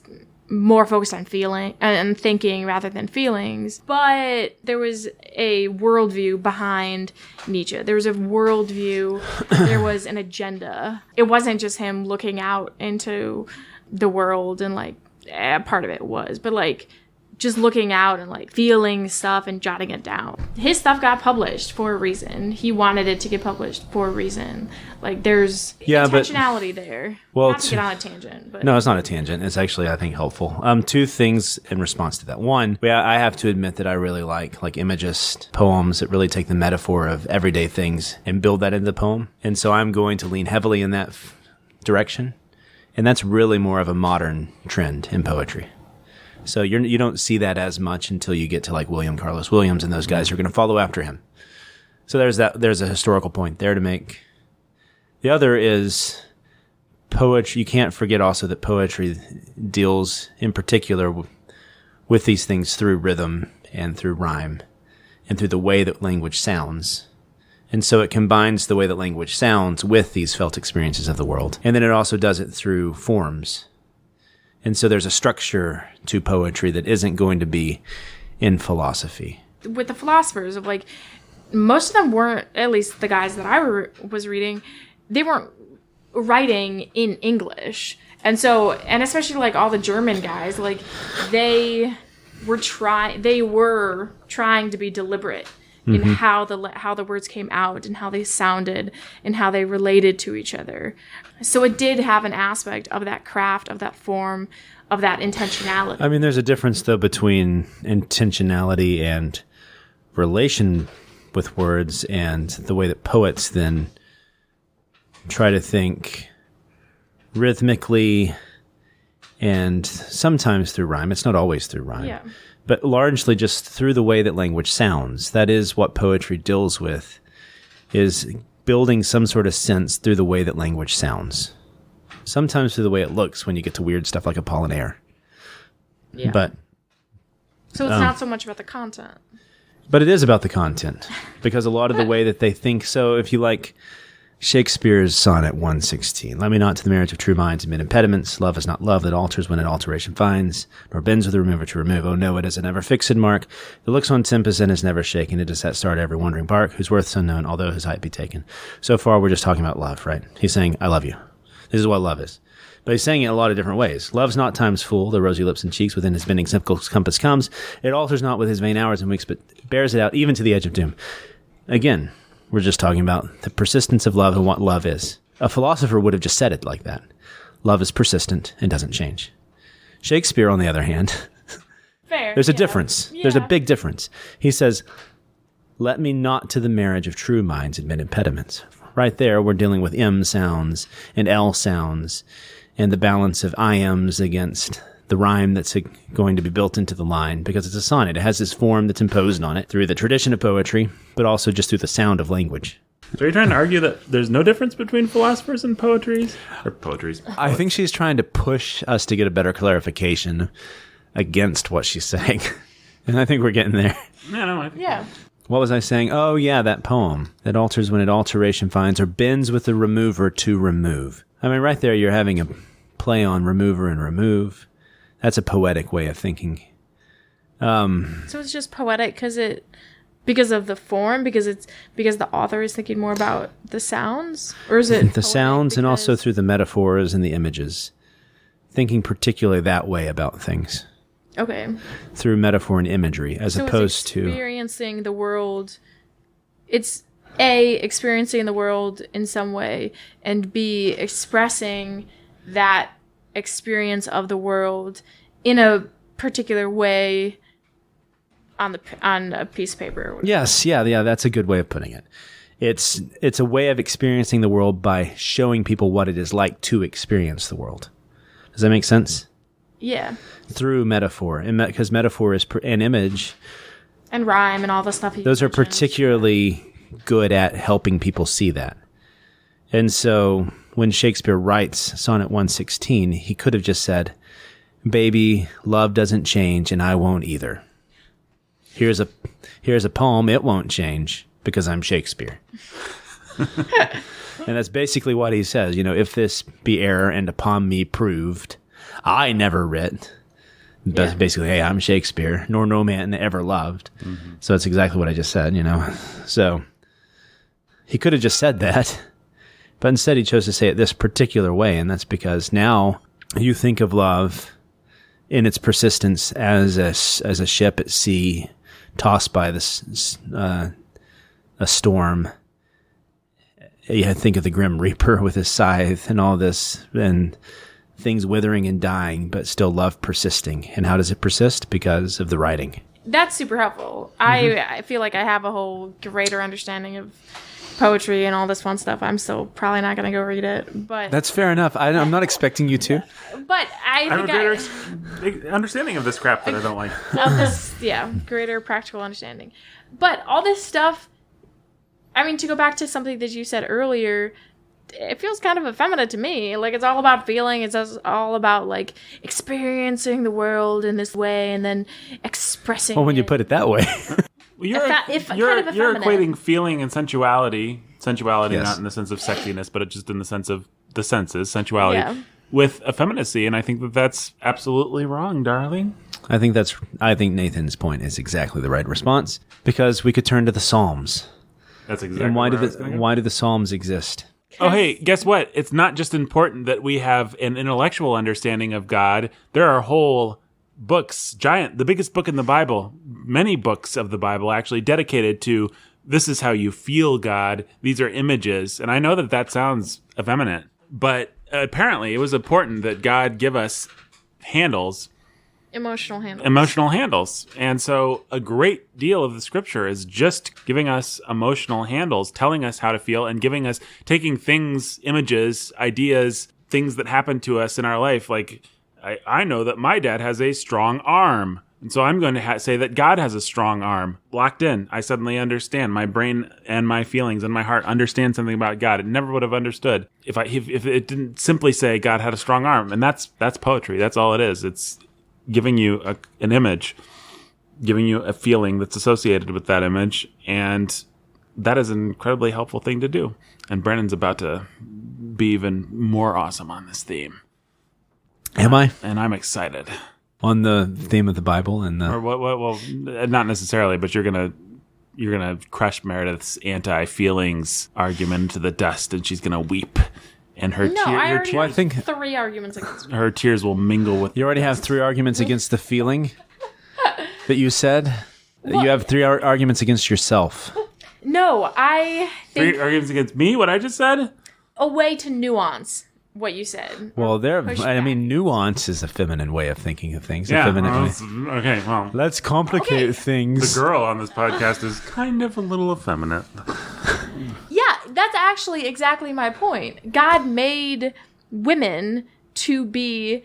Speaker 3: more focused on feeling and thinking rather than feelings. But there was a worldview behind Nietzsche. There was a worldview. There was an agenda. It wasn't just him looking out into the world and part of it was, but just looking out and like feeling stuff and jotting it down. His stuff got published for a reason. He wanted it to get published for a reason. Like there's intentionality there.
Speaker 2: Well,
Speaker 3: not to get on a tangent, but
Speaker 2: no, it's not a tangent. It's actually, I think, helpful. Two things in response to that. One, I have to admit that I really like imagist poems that really take the metaphor of everyday things and build that into the poem. And so I'm going to lean heavily in that direction. And that's really more of a modern trend in poetry. So you don't see that as much until you get to like William Carlos Williams and those guys who are going to follow after him. So there's a historical point there to make. The other is poetry. You can't forget also that poetry deals in particular with these things through rhythm and through rhyme and through the way that language sounds. And so it combines the way that language sounds with these felt experiences of the world. And then it also does it through forms. And so there's a structure to poetry that isn't going to be in philosophy.
Speaker 3: With the philosophers of like, most of them weren't, at least the guys that I was reading, they weren't writing in English. And so, and especially like all the German guys, like they were trying to be deliberate in how the words came out and how they sounded and how they related to each other. So it did have an aspect of that craft, of that form, of that intentionality.
Speaker 2: I mean, there's a difference though between intentionality and relation with words and the way that poets then try to think rhythmically and sometimes through rhyme. It's not always through rhyme.
Speaker 3: Yeah.
Speaker 2: But largely just through the way that language sounds. That is what poetry deals with, is building some sort of sense through the way that language sounds. Sometimes through the way it looks when you get to weird stuff like Apollinaire.
Speaker 3: Yeah.
Speaker 2: But
Speaker 3: so it's not so much about the content.
Speaker 2: But it is about the content, because a lot of the way that they think. So if you like Shakespeare's sonnet 116, let me not to the marriage of true minds admit impediments. Love is not love that alters when an alteration finds, nor bends with the remover to remove. Oh no, it is a never fixed mark that looks on tempest and is never shaken. It is that start every wandering bark, whose worth's unknown, although his height be taken. So far, we're just talking about love, right? He's saying, I love you. This is what love is. But he's saying it in a lot of different ways. Love's not time's fool, the rosy lips and cheeks within his bending compass comes. It alters not with his vain hours and weeks, but bears it out even to the edge of doom. Again, we're just talking about the persistence of love and what love is. A philosopher would have just said it like that. Love is persistent and doesn't change. Shakespeare, on the other hand,
Speaker 3: Fair.
Speaker 2: there's a difference.
Speaker 3: Yeah.
Speaker 2: There's a big difference. He says, let me not to the marriage of true minds admit impediments. Right there, we're dealing with M sounds and L sounds and the balance of IMs against the rhyme that's going to be built into the line, because it's a sonnet. It has this form that's imposed on it through the tradition of poetry, but also just through the sound of language.
Speaker 1: So are you trying to argue that there's no difference between philosophers and poetries? Or poetries?
Speaker 2: I think she's trying to push us to get a better clarification against what she's saying. And I think we're getting there.
Speaker 3: Yeah.
Speaker 2: What was I saying? Oh, yeah, that poem. That alters when an alteration finds, or bends with the remover to remove. I mean, right there, you're having a play on remover and remove. That's a poetic way of thinking.
Speaker 3: So it's just poetic because of the form, because the author is thinking more about the sounds, or is it
Speaker 2: the sounds and also through the metaphors and the images, thinking particularly that way about things.
Speaker 3: Okay.
Speaker 2: Through metaphor and imagery, as opposed to
Speaker 3: experiencing the world. It's A, experiencing the world in some way, and B, expressing that experience of the world in a particular way on a piece of paper.
Speaker 2: Yes, yeah, that's a good way of putting it. It's a way of experiencing the world by showing people what it is like to experience the world. Does that make sense?
Speaker 3: Yeah.
Speaker 2: Through metaphor, and because metaphor is an image,
Speaker 3: and rhyme and all the stuff.
Speaker 2: Those are particularly good at helping people see that. And so when Shakespeare writes Sonnet 116, he could have just said, "Baby, love doesn't change, and I won't either. Here's a poem. It won't change because I'm Shakespeare." And that's basically what he says. You know, if this be error and upon me proved, I never writ. That's basically, hey, I'm Shakespeare, nor no man ever loved. Mm-hmm. So that's exactly what I just said, you know. So he could have just said that, but instead he chose to say it this particular way, and that's because now you think of love in its persistence as a ship at sea, tossed by this a storm. You think of the Grim Reaper with his scythe and all this, and things withering and dying, but still love persisting. And how does it persist? Because of the writing.
Speaker 3: That's super helpful. I feel like I have a whole greater understanding of poetry and all this fun stuff. I'm still probably not going to go read it, but
Speaker 2: That's fair enough. I'm not expecting you to.
Speaker 3: But I
Speaker 1: I have
Speaker 3: think
Speaker 1: a greater understanding of this crap that I don't like.
Speaker 3: of this, greater practical understanding. But all this stuff, I mean, to go back to something that you said earlier, it feels kind of effeminate to me. Like, it's all about feeling. It's all about, like, experiencing the world in this way and then expressing
Speaker 2: Well, when you
Speaker 3: it.
Speaker 2: put it that way.
Speaker 1: Well, you're
Speaker 3: kind of effeminate.
Speaker 1: equating feeling and sensuality
Speaker 2: Yes.
Speaker 1: not in the sense of sexiness, but just in the sense of the senses, sensuality,
Speaker 3: Yeah.
Speaker 1: with effeminacy. And I think that that's absolutely wrong, darling.
Speaker 2: I think Nathan's point is exactly the right response, because we could turn to the Psalms.
Speaker 1: That's exactly
Speaker 2: And why
Speaker 1: where I was gonna go.
Speaker 2: do the Psalms exist?
Speaker 1: Oh, hey, guess what? It's not just important that we have an intellectual understanding of God. There are whole books, the biggest book in the Bible, many books of the Bible actually dedicated to this is how you feel God. These are images. And I know that sounds effeminate, but apparently it was important that God give us handles,
Speaker 3: Emotional
Speaker 1: handles. And so a great deal of the scripture is just giving us emotional handles, telling us how to feel, and taking things, images, ideas, things that happen to us in our life. Like, I know that my dad has a strong arm. And so I'm going to say that God has a strong arm. Locked in. I suddenly understand. My brain and my feelings and my heart understand something about God. It never would have understood if it didn't simply say God had a strong arm. And that's poetry. That's all it is. It's giving you an image, giving you a feeling that's associated with that image, and that is an incredibly helpful thing to do. And Brennan's about to be even more awesome on this theme.
Speaker 2: Am I?
Speaker 1: And I'm excited.
Speaker 2: On the theme of the Bible and
Speaker 1: Or what? Well, not necessarily, but you're gonna crush Meredith's anti-feelings argument into the dust, and she's gonna weep. And her
Speaker 3: No, I already
Speaker 2: Well, I think-
Speaker 3: 3 arguments against me.
Speaker 1: her tears will mingle with.
Speaker 2: You already have 3 arguments against the feeling that you said. You have 3 arguments against yourself.
Speaker 3: No, I think
Speaker 1: 3 arguments against me. What I just said.
Speaker 3: a way to nuance what you said.
Speaker 2: Well,
Speaker 3: Push back.
Speaker 2: nuance is a feminine way of thinking of things.
Speaker 1: Yeah.
Speaker 2: A feminine way.
Speaker 1: Okay. Well,
Speaker 2: Let's complicate
Speaker 1: the
Speaker 2: things.
Speaker 1: girl on this podcast is kind of a little effeminate.
Speaker 3: Yeah, that's actually exactly my point. God made women to be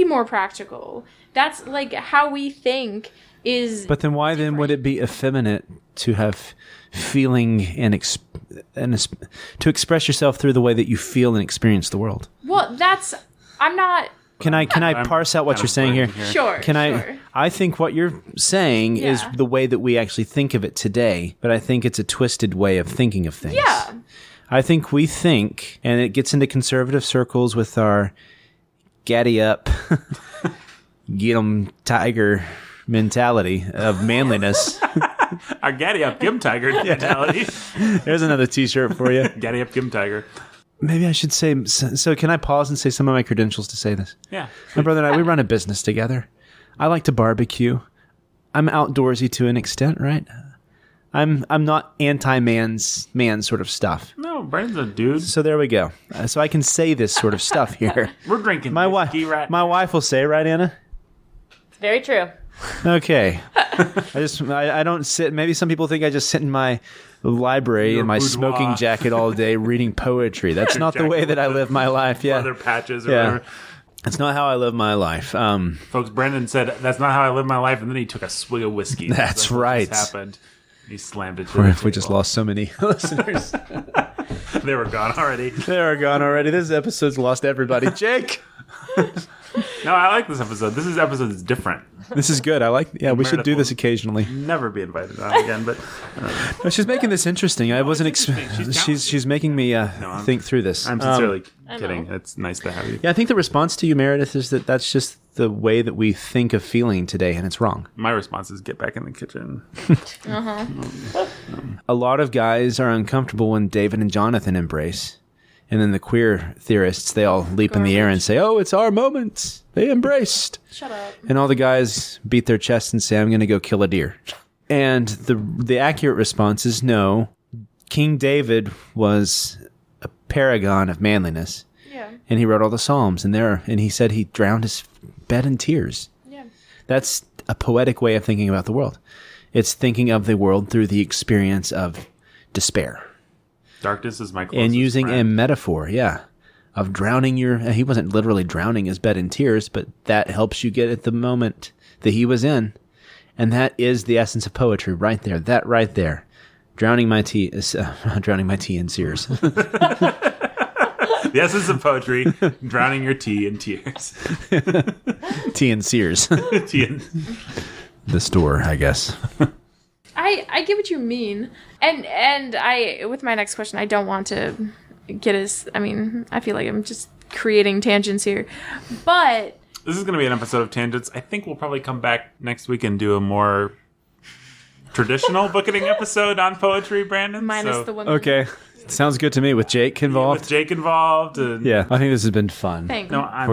Speaker 3: more practical. That's like how we think is.
Speaker 2: But then why then would it be effeminate to have feeling and to express yourself through the way that you feel and experience the world?
Speaker 3: Well, I'm not.
Speaker 2: Can I
Speaker 1: I'm
Speaker 2: parse out what
Speaker 1: kind
Speaker 2: you're
Speaker 1: of
Speaker 2: saying here?
Speaker 1: blanking
Speaker 3: Sure.
Speaker 2: Can
Speaker 3: sure.
Speaker 2: I think what you're saying is
Speaker 3: Yeah.
Speaker 2: the way that we actually think of it today, but I think it's a twisted way of thinking of things.
Speaker 3: Yeah.
Speaker 2: I think we think, and it gets into conservative circles with our gaddy up, get 'em tiger mentality of manliness.
Speaker 1: Our Gaddy Up Gim Tiger mentality.
Speaker 2: There's another t-shirt for you.
Speaker 1: Gaddy Up Gim Tiger.
Speaker 2: Maybe I should say, so can I pause and say some of my credentials to say this?
Speaker 1: Yeah.
Speaker 2: My brother and I, we run a business together. I like to barbecue. I'm outdoorsy to an extent, right? I'm not man sort of stuff.
Speaker 1: No, Brennan's a dude.
Speaker 2: So there we go. So I can say this sort of stuff here.
Speaker 1: We're drinking
Speaker 2: My wife,
Speaker 1: whiskey right
Speaker 2: my wife will say, right, Anna?
Speaker 4: It's very true.
Speaker 2: Okay. I don't sit. Maybe some people think I just sit in my library
Speaker 1: Your
Speaker 2: in my
Speaker 1: boudoir.
Speaker 2: smoking jacket all day reading poetry. That's not the way that I live my life. Yeah.
Speaker 1: leather patches or
Speaker 2: Yeah.
Speaker 1: whatever.
Speaker 2: That's not how I live my life.
Speaker 1: Folks, Brendan said, that's not how I live my life, and then he took a swig of whiskey.
Speaker 2: That's
Speaker 1: what
Speaker 2: right.
Speaker 1: just happened. He slammed it to
Speaker 2: Or
Speaker 1: the
Speaker 2: if we just
Speaker 1: table.
Speaker 2: lost so many listeners.
Speaker 1: They were gone already.
Speaker 2: They're gone already. This episode's lost everybody. Jake!
Speaker 1: No, I like this episode. This episode is different.
Speaker 2: This is good. We should do this occasionally.
Speaker 1: Never be invited on again, but
Speaker 2: No, she's making this interesting. I wasn't
Speaker 1: interesting.
Speaker 2: she's making me think through this.
Speaker 1: I'm sincerely kidding. It's nice to have you.
Speaker 2: Yeah, I think the response to you, Meredith, is that that's just the way that we think of feeling today, and it's wrong.
Speaker 1: My response is get back in the kitchen.
Speaker 2: A lot of guys are uncomfortable when David and Jonathan embrace, And then the queer theorists, they all leap in the air and say, "Oh, it's our moment. They embraced."
Speaker 3: Shut up.
Speaker 2: And all the guys beat their chests and say, "I'm going to go kill a deer." And the accurate response is no. King David was a paragon of manliness.
Speaker 3: Yeah.
Speaker 2: And he wrote all the Psalms. And he said he drowned his bed in tears.
Speaker 3: Yeah.
Speaker 2: That's a poetic way of thinking about the world. It's thinking of the world through the experience of despair.
Speaker 1: Darkness is my closest
Speaker 2: And using
Speaker 1: friend.
Speaker 2: a metaphor, of drowning he wasn't literally drowning his bed in tears, but that helps you get at the moment that he was in. And that is the essence of poetry right there. That right there. Drowning my tea in tears.
Speaker 1: The essence of poetry, drowning your tea in tears.
Speaker 2: Tea and Sears.
Speaker 1: Tea in-
Speaker 2: The store, I guess.
Speaker 3: I get what you mean. And I, with my next question, I don't want to get as, I feel like I'm just creating tangents here. But
Speaker 1: This is going to be an episode of Tangents. I think we'll probably come back next week and do a more traditional Bookening episode on poetry, Brandon.
Speaker 3: minus the one.
Speaker 2: Okay. Sounds good to me with Jake involved.
Speaker 1: With Jake involved. And
Speaker 2: Yeah, I think this has been fun.
Speaker 3: Thank
Speaker 1: No,
Speaker 3: you.
Speaker 1: I'm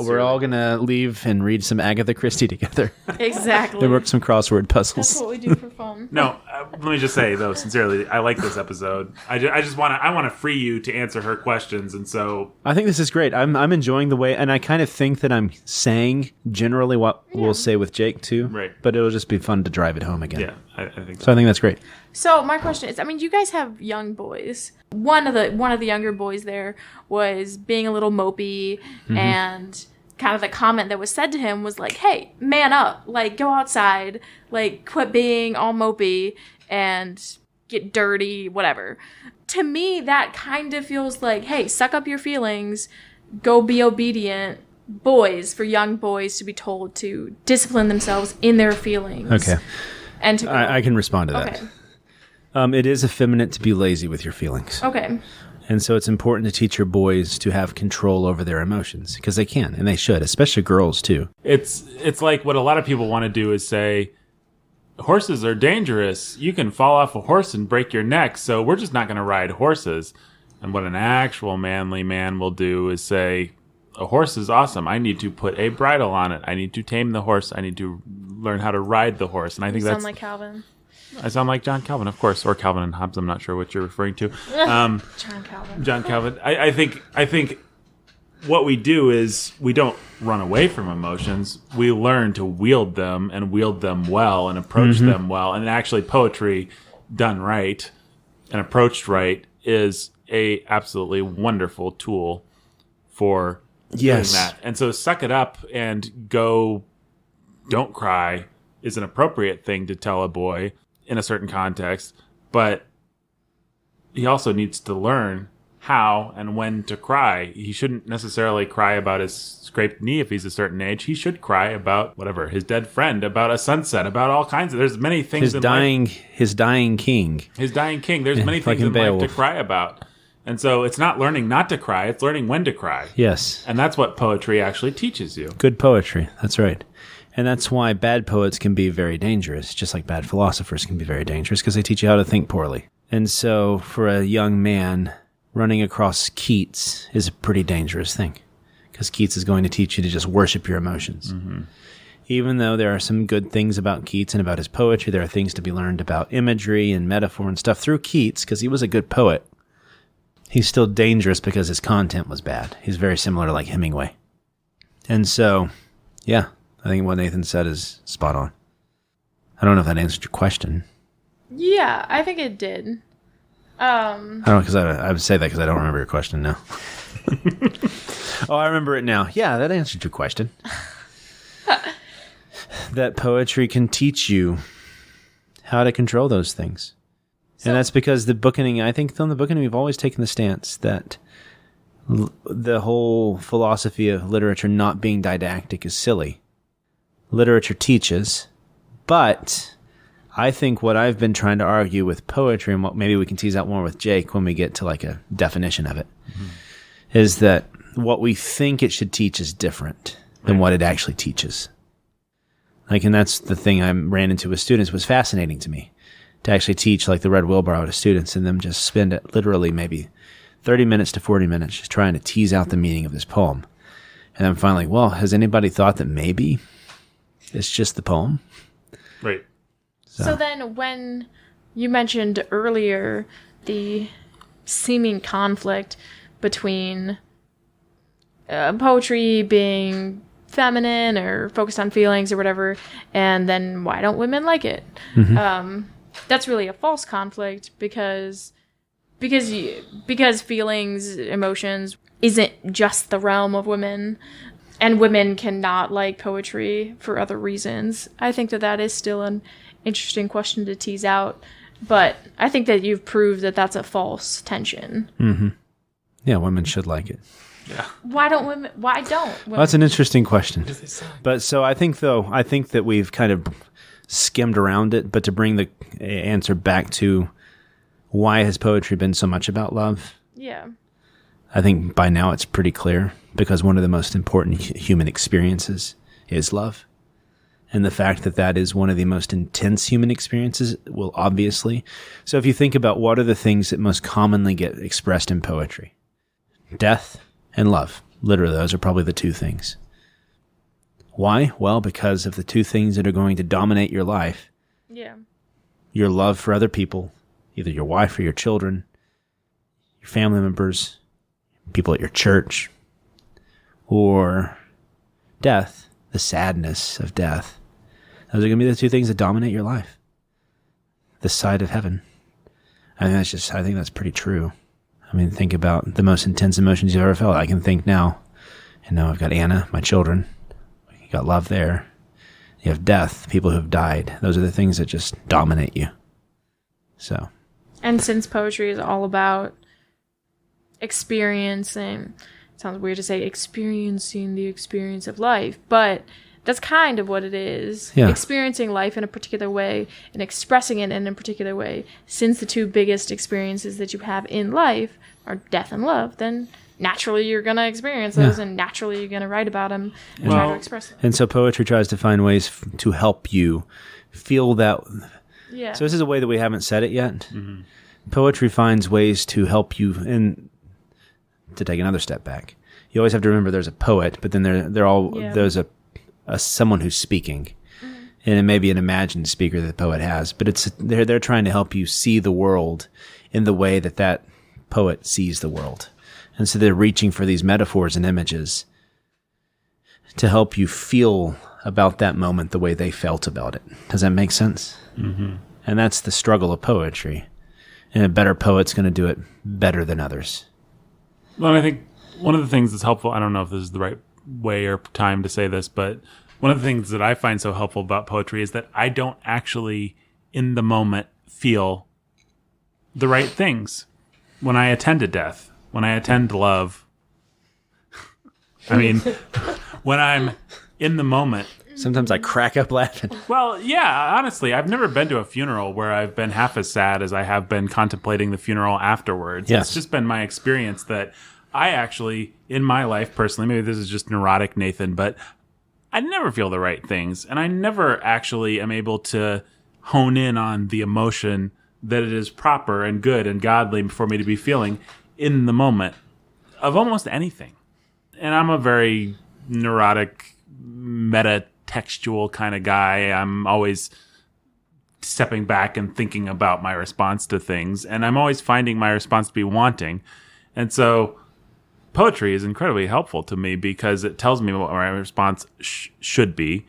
Speaker 2: We're all gonna leave and read some Agatha Christie together.
Speaker 3: Exactly.
Speaker 2: and work some crossword
Speaker 3: That's
Speaker 2: puzzles.
Speaker 3: what we do for fun.
Speaker 1: No, let me just say though, sincerely, I like this episode. I just want to free you to answer her questions, and so
Speaker 2: I think this is great. I'm enjoying the way, and I kind of think that I'm saying generally what we'll say with Jake too.
Speaker 1: Right.
Speaker 2: But it'll just be fun to drive it home again.
Speaker 1: yeah, I think
Speaker 2: So I think that's great.
Speaker 3: So my question is, you guys have young boys. One of the younger boys there was being a little mopey, and kind of the comment that was said to him was like, "Hey, man up! Like, go outside! Like, quit being all mopey and get dirty, whatever." To me, that kind of feels like, "Hey, suck up your feelings, go be obedient." Boys, for young boys to be told to discipline themselves in their feelings.
Speaker 2: Okay.
Speaker 3: And to
Speaker 2: I can respond to that.
Speaker 3: okay.
Speaker 2: It is effeminate to be lazy with your feelings.
Speaker 3: Okay.
Speaker 2: And so it's important to teach your boys to have control over their emotions because they can and they should, especially girls too.
Speaker 1: it's like what a lot of people want to do is say, horses are dangerous. You can fall off a horse and break your neck, so we're just not going to ride horses. And what an actual manly man will do is say, a horse is awesome. I need to put a bridle on it. I need to tame the horse. I need to learn how to ride the horse. And I think
Speaker 3: Sound
Speaker 1: that's
Speaker 3: like Calvin.
Speaker 1: I sound like John Calvin, of course, or Calvin and Hobbes. I'm not sure what you're referring to.
Speaker 3: John Calvin.
Speaker 1: John Calvin. I think what we do is we don't run away from emotions. We learn to wield them and wield them well and approach them well. And actually, poetry done right and approached right is a absolutely wonderful tool for doing that. And so, suck it up and go. Don't cry is an appropriate thing to tell a boy in a certain context, but he also needs to learn how and when to cry. He shouldn't necessarily cry about his scraped knee if he's a certain age. He should cry about whatever, his dead friend, about a sunset, about all kinds of, there's many things in life.
Speaker 2: His dying king.
Speaker 1: His dying king. There's many things
Speaker 2: fucking
Speaker 1: in life to
Speaker 2: Beowulf.
Speaker 1: cry about. And so it's not learning not to cry, it's learning when to cry.
Speaker 2: Yes.
Speaker 1: And that's what poetry actually teaches you.
Speaker 2: Good poetry. That's right. And that's why bad poets can be very dangerous, just like bad philosophers can be very dangerous, because they teach you how to think poorly. And so for a young man, running across Keats is a pretty dangerous thing, because Keats is going to teach you to just worship your emotions. Even though there are some good things about Keats and about his poetry, there are things to be learned about imagery and metaphor and stuff through Keats, because he was a good poet. He's still dangerous because his content was bad. He's very similar to like Hemingway. And so, yeah. I think what Nathan said is spot on. I don't know if that answered your question.
Speaker 3: Yeah, I think it did.
Speaker 2: I don't know, because I would say that because I don't remember your question now. Oh, I remember it now. Yeah, that answered your question. That poetry can teach you how to control those things. And that's because the Bookening, I think on the Bookening, we've always taken the stance that the whole philosophy of literature not being didactic is silly. Literature teaches, but I think what I've been trying to argue with poetry, and what maybe we can tease out more with Jake when we get to like a definition of it, is that what we think it should teach is different than what it actually teaches. Like, and that's the thing I ran into with students was fascinating to me, to actually teach like the Red Wheelbarrow to students and them just spend it literally maybe 30 minutes to 40 minutes just trying to tease out the meaning of this poem. And then finally, well, has anybody thought that maybe it's just the poem?
Speaker 1: Right.
Speaker 3: So then when you mentioned earlier the seeming conflict between poetry being feminine or focused on feelings or whatever, and then why don't women like it? That's really a false conflict because feelings, emotions isn't just the realm of women, and women cannot like poetry for other reasons. I think that is still an interesting question to tease out, but I think that you've proved that that's a false tension.
Speaker 2: Mm-hmm. Yeah, women should like it.
Speaker 1: Yeah.
Speaker 3: Why don't women?
Speaker 2: Well, that's an interesting question. But so I think that we've kind of skimmed around it, but to bring the answer back to why has poetry been so much about love?
Speaker 3: Yeah.
Speaker 2: I think by now it's pretty clear, because one of the most important human experiences is love. And the fact that that is one of the most intense human experiences will obviously. So if you think about what are the things that most commonly get expressed in poetry? Death and love. Literally, those are probably the two things. Why? Well, because of the two things that are going to dominate your life.
Speaker 3: Yeah.
Speaker 2: Your love for other people, either your wife or your children, your family members, people at your church, or death, the sadness of death. Those are going to be the two things that dominate your life. This side of heaven. I think that's pretty true. I mean, think about the most intense emotions you've ever felt. I can think now, I've got Anna, my children. You got love there. You have death, people who have died. Those are the things that just dominate you. So.
Speaker 3: And since poetry is all about experiencing, it sounds weird to say experiencing the experience of life, but that's kind of what it is.
Speaker 2: Yeah.
Speaker 3: Experiencing life in a particular way and expressing it in a particular way. Since the two biggest experiences that you have in life are death and love, then naturally you're going to experience those, and naturally you're going to write about them and try to express them.
Speaker 2: And so poetry tries to find ways to help you feel that.
Speaker 3: Yeah.
Speaker 2: So this is a way that we haven't said it yet. Mm-hmm. Poetry finds ways to help you, and to take another step back, you always have to remember there's a poet, but then there's a someone who's speaking, and it may be an imagined speaker that the poet has, but they're trying to help you see the world in the way that poet sees the world, and so they're reaching for these metaphors and images to help you feel about that moment the way they felt about it. Does that make sense? Mm-hmm. And that's the struggle of poetry, and a better poet's going to do it better than others.
Speaker 1: Well, I think one of the things that's helpful, I don't know if this is the right way or time to say this, but one of the things that I find so helpful about poetry is that I don't actually, in the moment, feel the right things. When I attend to death, when I attend to love, when I'm in the moment.
Speaker 2: Sometimes I crack up laughing.
Speaker 1: Well, yeah, honestly, I've never been to a funeral where I've been half as sad as I have been contemplating the funeral afterwards.
Speaker 2: Yes.
Speaker 1: It's just been my experience that I actually, in my life personally, maybe this is just neurotic Nathan, but I never feel the right things. And I never actually am able to hone in on the emotion that it is proper and good and godly for me to be feeling in the moment of almost anything. And I'm a very neurotic, meta-textual kind of guy. I'm always stepping back and thinking about my response to things. And I'm always finding my response to be wanting. And so poetry is incredibly helpful to me because it tells me what my response should be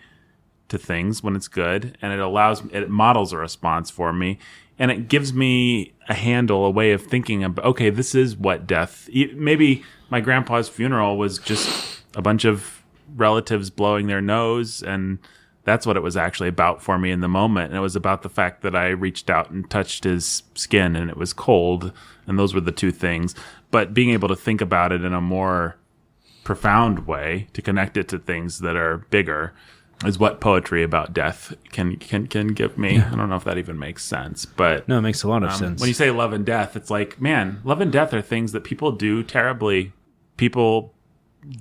Speaker 1: to things when it's good. And it models a response for me. And it gives me a handle, a way of thinking about, okay, this is what death, maybe my grandpa's funeral was just a bunch of relatives blowing their nose, and that's what it was actually about for me in the moment. And it was about the fact that I reached out and touched his skin and it was cold, and those were the two things. But being able to think about it in a more profound way, to connect it to things that are bigger, is what poetry about death can give me. Yeah. I don't know if that even makes sense, but
Speaker 2: no, it makes a lot of sense.
Speaker 1: When you say love and death, it's like, man, love and death are things that people do terribly. People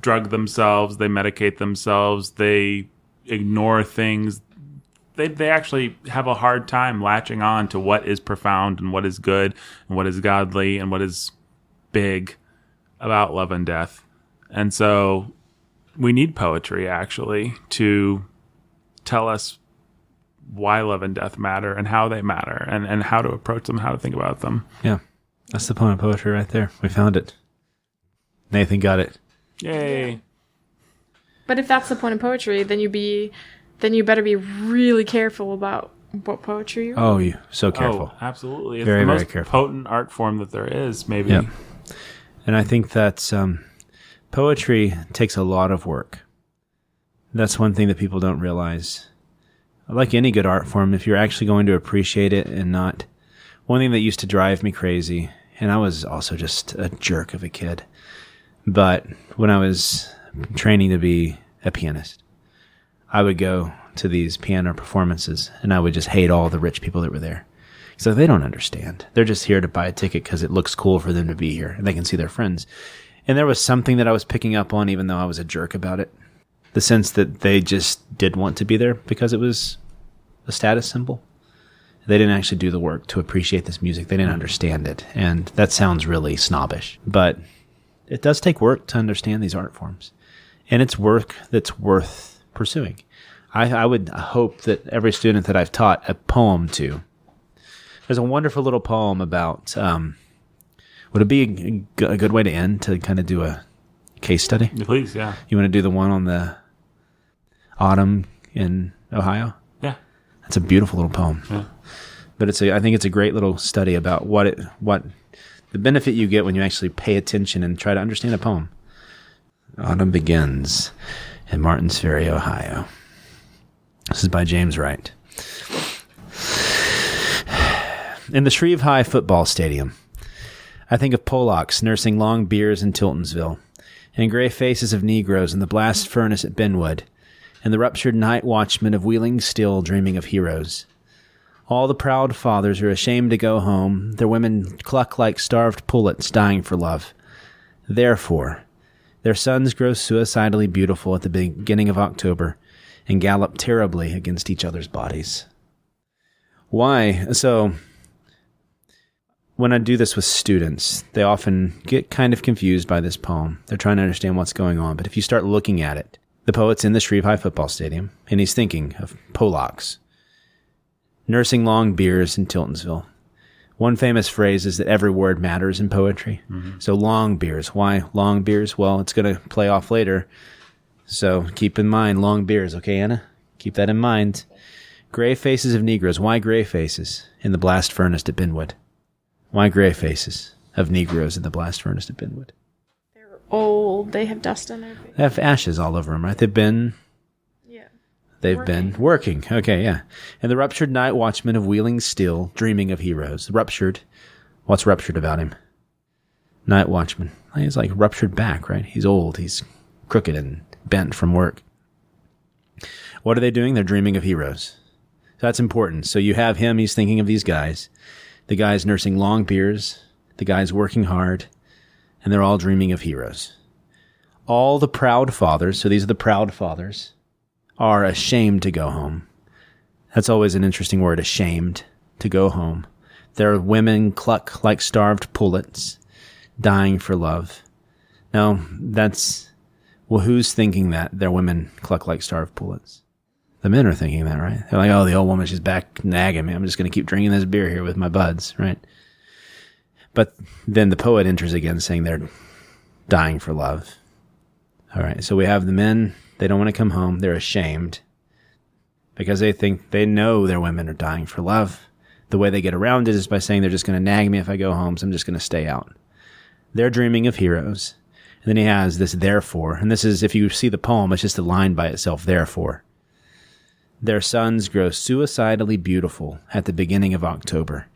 Speaker 1: drug themselves, they medicate themselves, they ignore things. They actually have a hard time latching on to what is profound and what is good and what is godly and what is big about love and death. And so we need poetry, actually, to tell us why love and death matter and how they matter and how to approach them, how to think about them.
Speaker 2: Yeah. That's the point of poetry right there. We found it. Nathan got it.
Speaker 1: Yay.
Speaker 3: But if that's the point of poetry, then you better be really careful about what poetry you read.
Speaker 2: Oh, you so careful.
Speaker 1: Oh, absolutely. It's
Speaker 2: Very,
Speaker 1: the
Speaker 2: very
Speaker 1: most
Speaker 2: careful.
Speaker 1: potent art form that there is, maybe.
Speaker 2: Yeah. And I think that poetry takes a lot of work. That's one thing that people don't realize. Like any good art form, if you're actually going to appreciate it and not... One thing that used to drive me crazy, and I was also just a jerk of a kid, but when I was training to be a pianist, I would go to these piano performances and I would just hate all the rich people that were there. So they don't understand. They're just here to buy a ticket because it looks cool for them to be here and they can see their friends. And there was something that I was picking up on, even though I was a jerk about it. The sense that they just did want to be there because it was a status symbol. They didn't actually do the work to appreciate this music. They didn't understand it. And that sounds really snobbish. But it does take work to understand these art forms. And it's work that's worth pursuing. I would hope that every student that I've taught a poem to, there's a wonderful little poem about, would it be a good way to end to kind of do a case study?
Speaker 1: Please, yeah.
Speaker 2: You want to do the one on the autumn in Ohio?
Speaker 1: Yeah.
Speaker 2: That's a beautiful little poem.
Speaker 1: Yeah.
Speaker 2: But I think it's a great little study about what the benefit you get when you actually pay attention and try to understand a poem. Autumn begins in Martins Ferry, Ohio. This is by James Wright. In the Shreve High football stadium, I think of Polacks nursing long beers in Tiltonsville, and gray faces of Negroes in the blast furnace at Benwood, and the ruptured night watchmen of Wheeling Still dreaming of heroes. All the proud fathers are ashamed to go home, their women cluck like starved pullets dying for love. Therefore, their sons grow suicidally beautiful at the beginning of October and gallop terribly against each other's bodies. Why? So, when I do this with students, they often get kind of confused by this poem. They're trying to understand what's going on, but if you start looking at it, the poet's in the Shreve High football stadium, and he's thinking of Polacks nursing long beers in Tiltonsville. One famous phrase is that every word matters in poetry. Mm-hmm. So long beers. Why long beers? Well, it's going to play off later. So keep in mind long beers, okay, Anna? Keep that in mind. Gray faces of Negroes. Why gray faces in the blast furnace at Benwood? Why gray faces of Negroes in the blast furnace at Benwood?
Speaker 3: They're old. They have dust on their face.
Speaker 2: They have ashes all over them, right? They've been working. Okay, yeah. And the ruptured night watchman of Wheeling Still, dreaming of heroes. Ruptured. What's ruptured about him? Night watchman. He's like ruptured back, right? He's old. He's crooked and bent from work. What are they doing? They're dreaming of heroes. So that's important. So you have him. He's thinking of these guys. The guys nursing long beers. The guys working hard. And they're all dreaming of heroes. All the proud fathers, so these are the proud fathers, are ashamed to go home. That's always an interesting word, ashamed to go home. Their women cluck like starved pullets, dying for love. Now, who's thinking that their women cluck like starved pullets? The men are thinking that, right? They're like, oh, the old woman, she's back nagging me. I'm just going to keep drinking this beer here with my buds, right? But then the poet enters again saying they're dying for love. All right, so we have the men. They don't want to come home. They're ashamed because they know their women are dying for love. The way they get around it is by saying they're just going to nag me if I go home, so I'm just going to stay out. They're dreaming of heroes. And then he has this therefore. And this is, if you see the poem, it's just a line by itself, therefore. Their sons grow suicidally beautiful at the beginning of October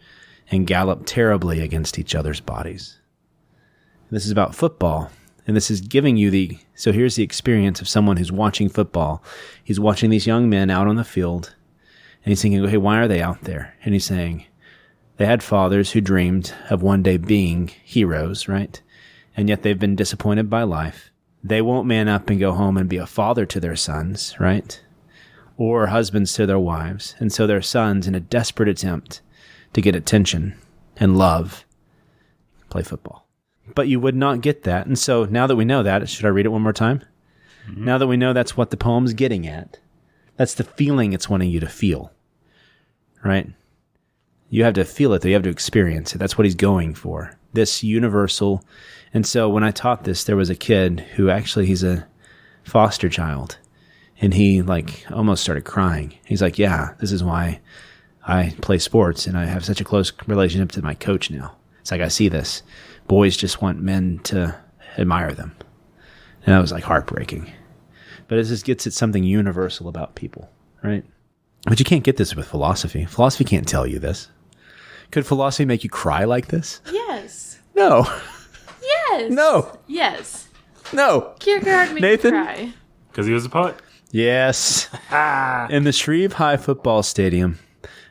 Speaker 2: and gallop terribly against each other's bodies. This is about football. And this is giving you so here's the experience of someone who's watching football. He's watching these young men out on the field, and he's thinking, hey, why are they out there? And he's saying, they had fathers who dreamed of one day being heroes, right? And yet they've been disappointed by life. They won't man up and go home and be a father to their sons, right? Or husbands to their wives. And so their sons, in a desperate attempt to get attention and love, play football. But you would not get that. And so now that we know that, should I read it one more time? Mm-hmm. Now that we know that's what the poem's getting at, that's the feeling it's wanting you to feel, right? You have to feel it, though. You have to experience it. That's what he's going for. This universal. And so when I taught this, there was a kid who actually, he's a foster child. And he almost started crying. He's like, yeah, this is why I play sports and I have such a close relationship to my coach now. It's like, I see this. Boys just want men to admire them. And that was heartbreaking. But it just gets at something universal about people, right? But you can't get this with philosophy. Philosophy can't tell you this. Could philosophy make you cry like this?
Speaker 3: Yes.
Speaker 2: No.
Speaker 3: Yes.
Speaker 2: No.
Speaker 3: Yes.
Speaker 2: No.
Speaker 3: Kierkegaard made
Speaker 2: Nathan?
Speaker 3: me cry.
Speaker 1: Because he was a poet.
Speaker 2: Yes. In the Shreve High football stadium,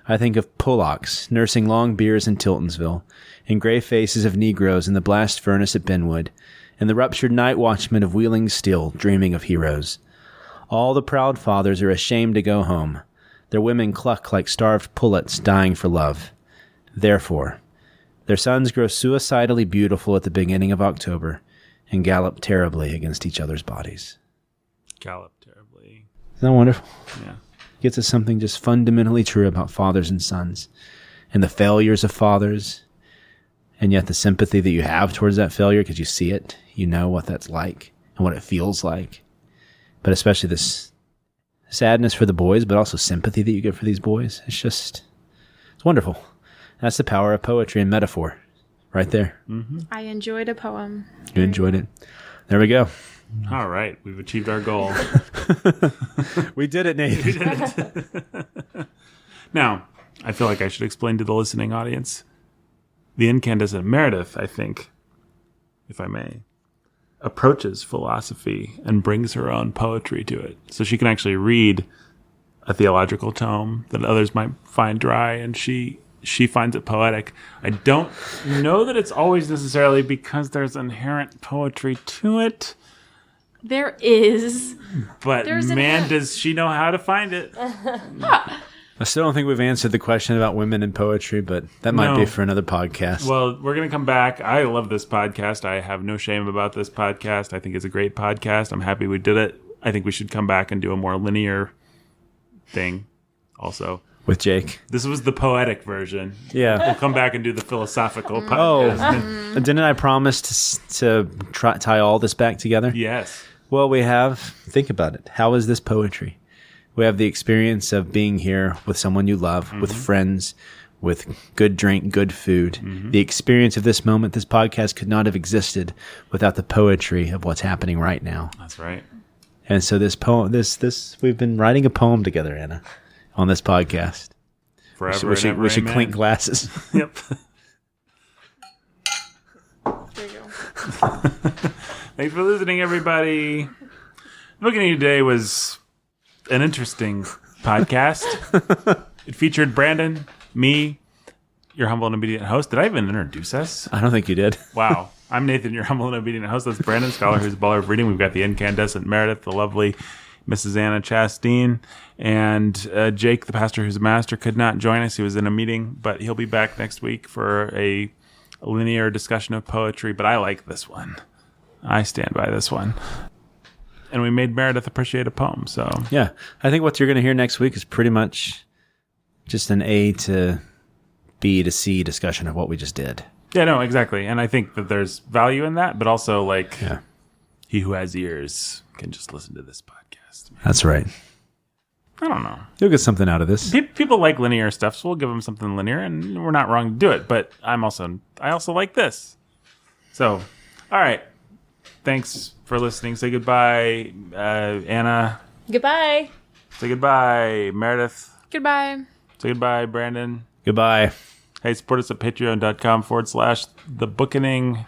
Speaker 2: I think of Pollocks nursing long beers in Tiltonsville, and gray faces of Negroes in the blast furnace at Benwood, and the ruptured night watchmen of Wheeling Steel dreaming of heroes. All the proud fathers are ashamed to go home. Their women cluck like starved pullets dying for love. Therefore, their sons grow suicidally beautiful at the beginning of October and gallop terribly against each other's bodies.
Speaker 1: Gallop terribly.
Speaker 2: Isn't that wonderful?
Speaker 1: Yeah.
Speaker 2: Gets us something just fundamentally true about fathers and sons and the failures of fathers, and yet the sympathy that you have towards that failure because you see it, you know what that's like and what it feels like. But especially this sadness for the boys, but also sympathy that you get for these boys. It's wonderful. That's the power of poetry and metaphor right there.
Speaker 1: Mm-hmm.
Speaker 3: I enjoyed a poem.
Speaker 2: You enjoyed it. There we go.
Speaker 1: All right. We've achieved our goal.
Speaker 2: We did it, Nate.
Speaker 1: We did it. Now, I feel like I should explain to the listening audience. The incandescent Meredith, I think, if I may, approaches philosophy and brings her own poetry to it. So she can actually read a theological tome that others might find dry, and she finds it poetic. I don't know that it's always necessarily because there's inherent poetry to it.
Speaker 3: There is.
Speaker 1: But man, does she know how to find it.
Speaker 2: I still don't think we've answered the question about women in poetry, but that might be for another podcast.
Speaker 1: Well, we're going to come back. I love this podcast. I have no shame about this podcast. I think it's a great podcast. I'm happy we did it. I think we should come back and do a more linear thing also.
Speaker 2: With Jake.
Speaker 1: This was the poetic version.
Speaker 2: Yeah.
Speaker 1: We'll come back and do the philosophical podcast.
Speaker 2: Oh, didn't I promise to tie all this back together?
Speaker 1: Yes.
Speaker 2: Well, we have, think about it. How is this poetry? We have the experience of being here with someone you love, with friends, with good drink, good food. The experience of this moment, this podcast could not have existed without the poetry of what's happening right now.
Speaker 1: That's right.
Speaker 2: And so this poem, we've been writing a poem together, Anna, on this podcast.
Speaker 1: Forever
Speaker 2: We should clink glasses.
Speaker 1: Yep.
Speaker 3: There you go.
Speaker 1: Thanks for listening, everybody. Bookening today was an interesting podcast. It featured Brandon, me, your humble and obedient host. Did I even introduce us?
Speaker 2: I don't think you did.
Speaker 1: Wow. I'm Nathan, your humble and obedient host. That's Brandon, scholar who's a baller of reading. We've got the incandescent Meredith, the lovely Mrs. Anna Chasteen, and Jake, the pastor who's a master, could not join us. He was in a meeting, but he'll be back next week for a linear discussion of poetry. But I like this one. I stand by this one. And we made Meredith appreciate a poem. So
Speaker 2: Yeah. I think what you're going to hear next week is pretty much just an A to B to C discussion of what we just did.
Speaker 1: yeah, no, exactly. And I think that there's value in that, but also
Speaker 2: Yeah.
Speaker 1: he who has ears can just listen to this podcast.
Speaker 2: That's right.
Speaker 1: I don't know.
Speaker 2: You'll get something out of this.
Speaker 1: People like linear stuff, so we'll give them something linear, and we're not wrong to do it. But I also like this. So, all right. Thanks for listening. Say goodbye, Anna.
Speaker 4: Goodbye.
Speaker 1: Say goodbye, Meredith.
Speaker 3: Goodbye.
Speaker 1: Say goodbye, Brandon.
Speaker 2: Goodbye.
Speaker 1: Hey, support us at patreon.com/thebookening.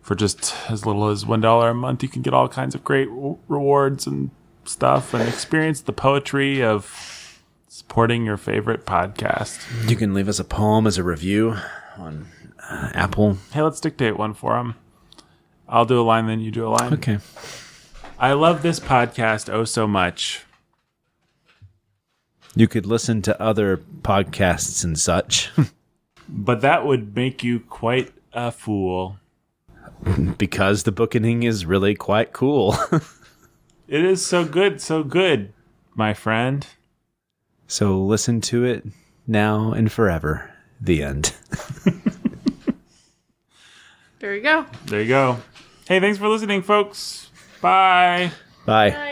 Speaker 1: For just as little as $1 a month, you can get all kinds of great rewards and stuff and experience the poetry of supporting your favorite podcast.
Speaker 2: You can leave us a poem as a review on Apple.
Speaker 1: Hey, let's dictate one for them. I'll do a line, then you do a line.
Speaker 2: Okay.
Speaker 1: I love this podcast oh so much.
Speaker 2: You could listen to other podcasts and such.
Speaker 1: But that would make you quite a fool.
Speaker 2: Because the bookening is really quite cool.
Speaker 1: It is so good, my friend.
Speaker 2: So listen to it now and forever. The end.
Speaker 3: There you go.
Speaker 1: There you go. Hey, thanks for listening, folks. Bye.
Speaker 2: Bye.
Speaker 3: Bye.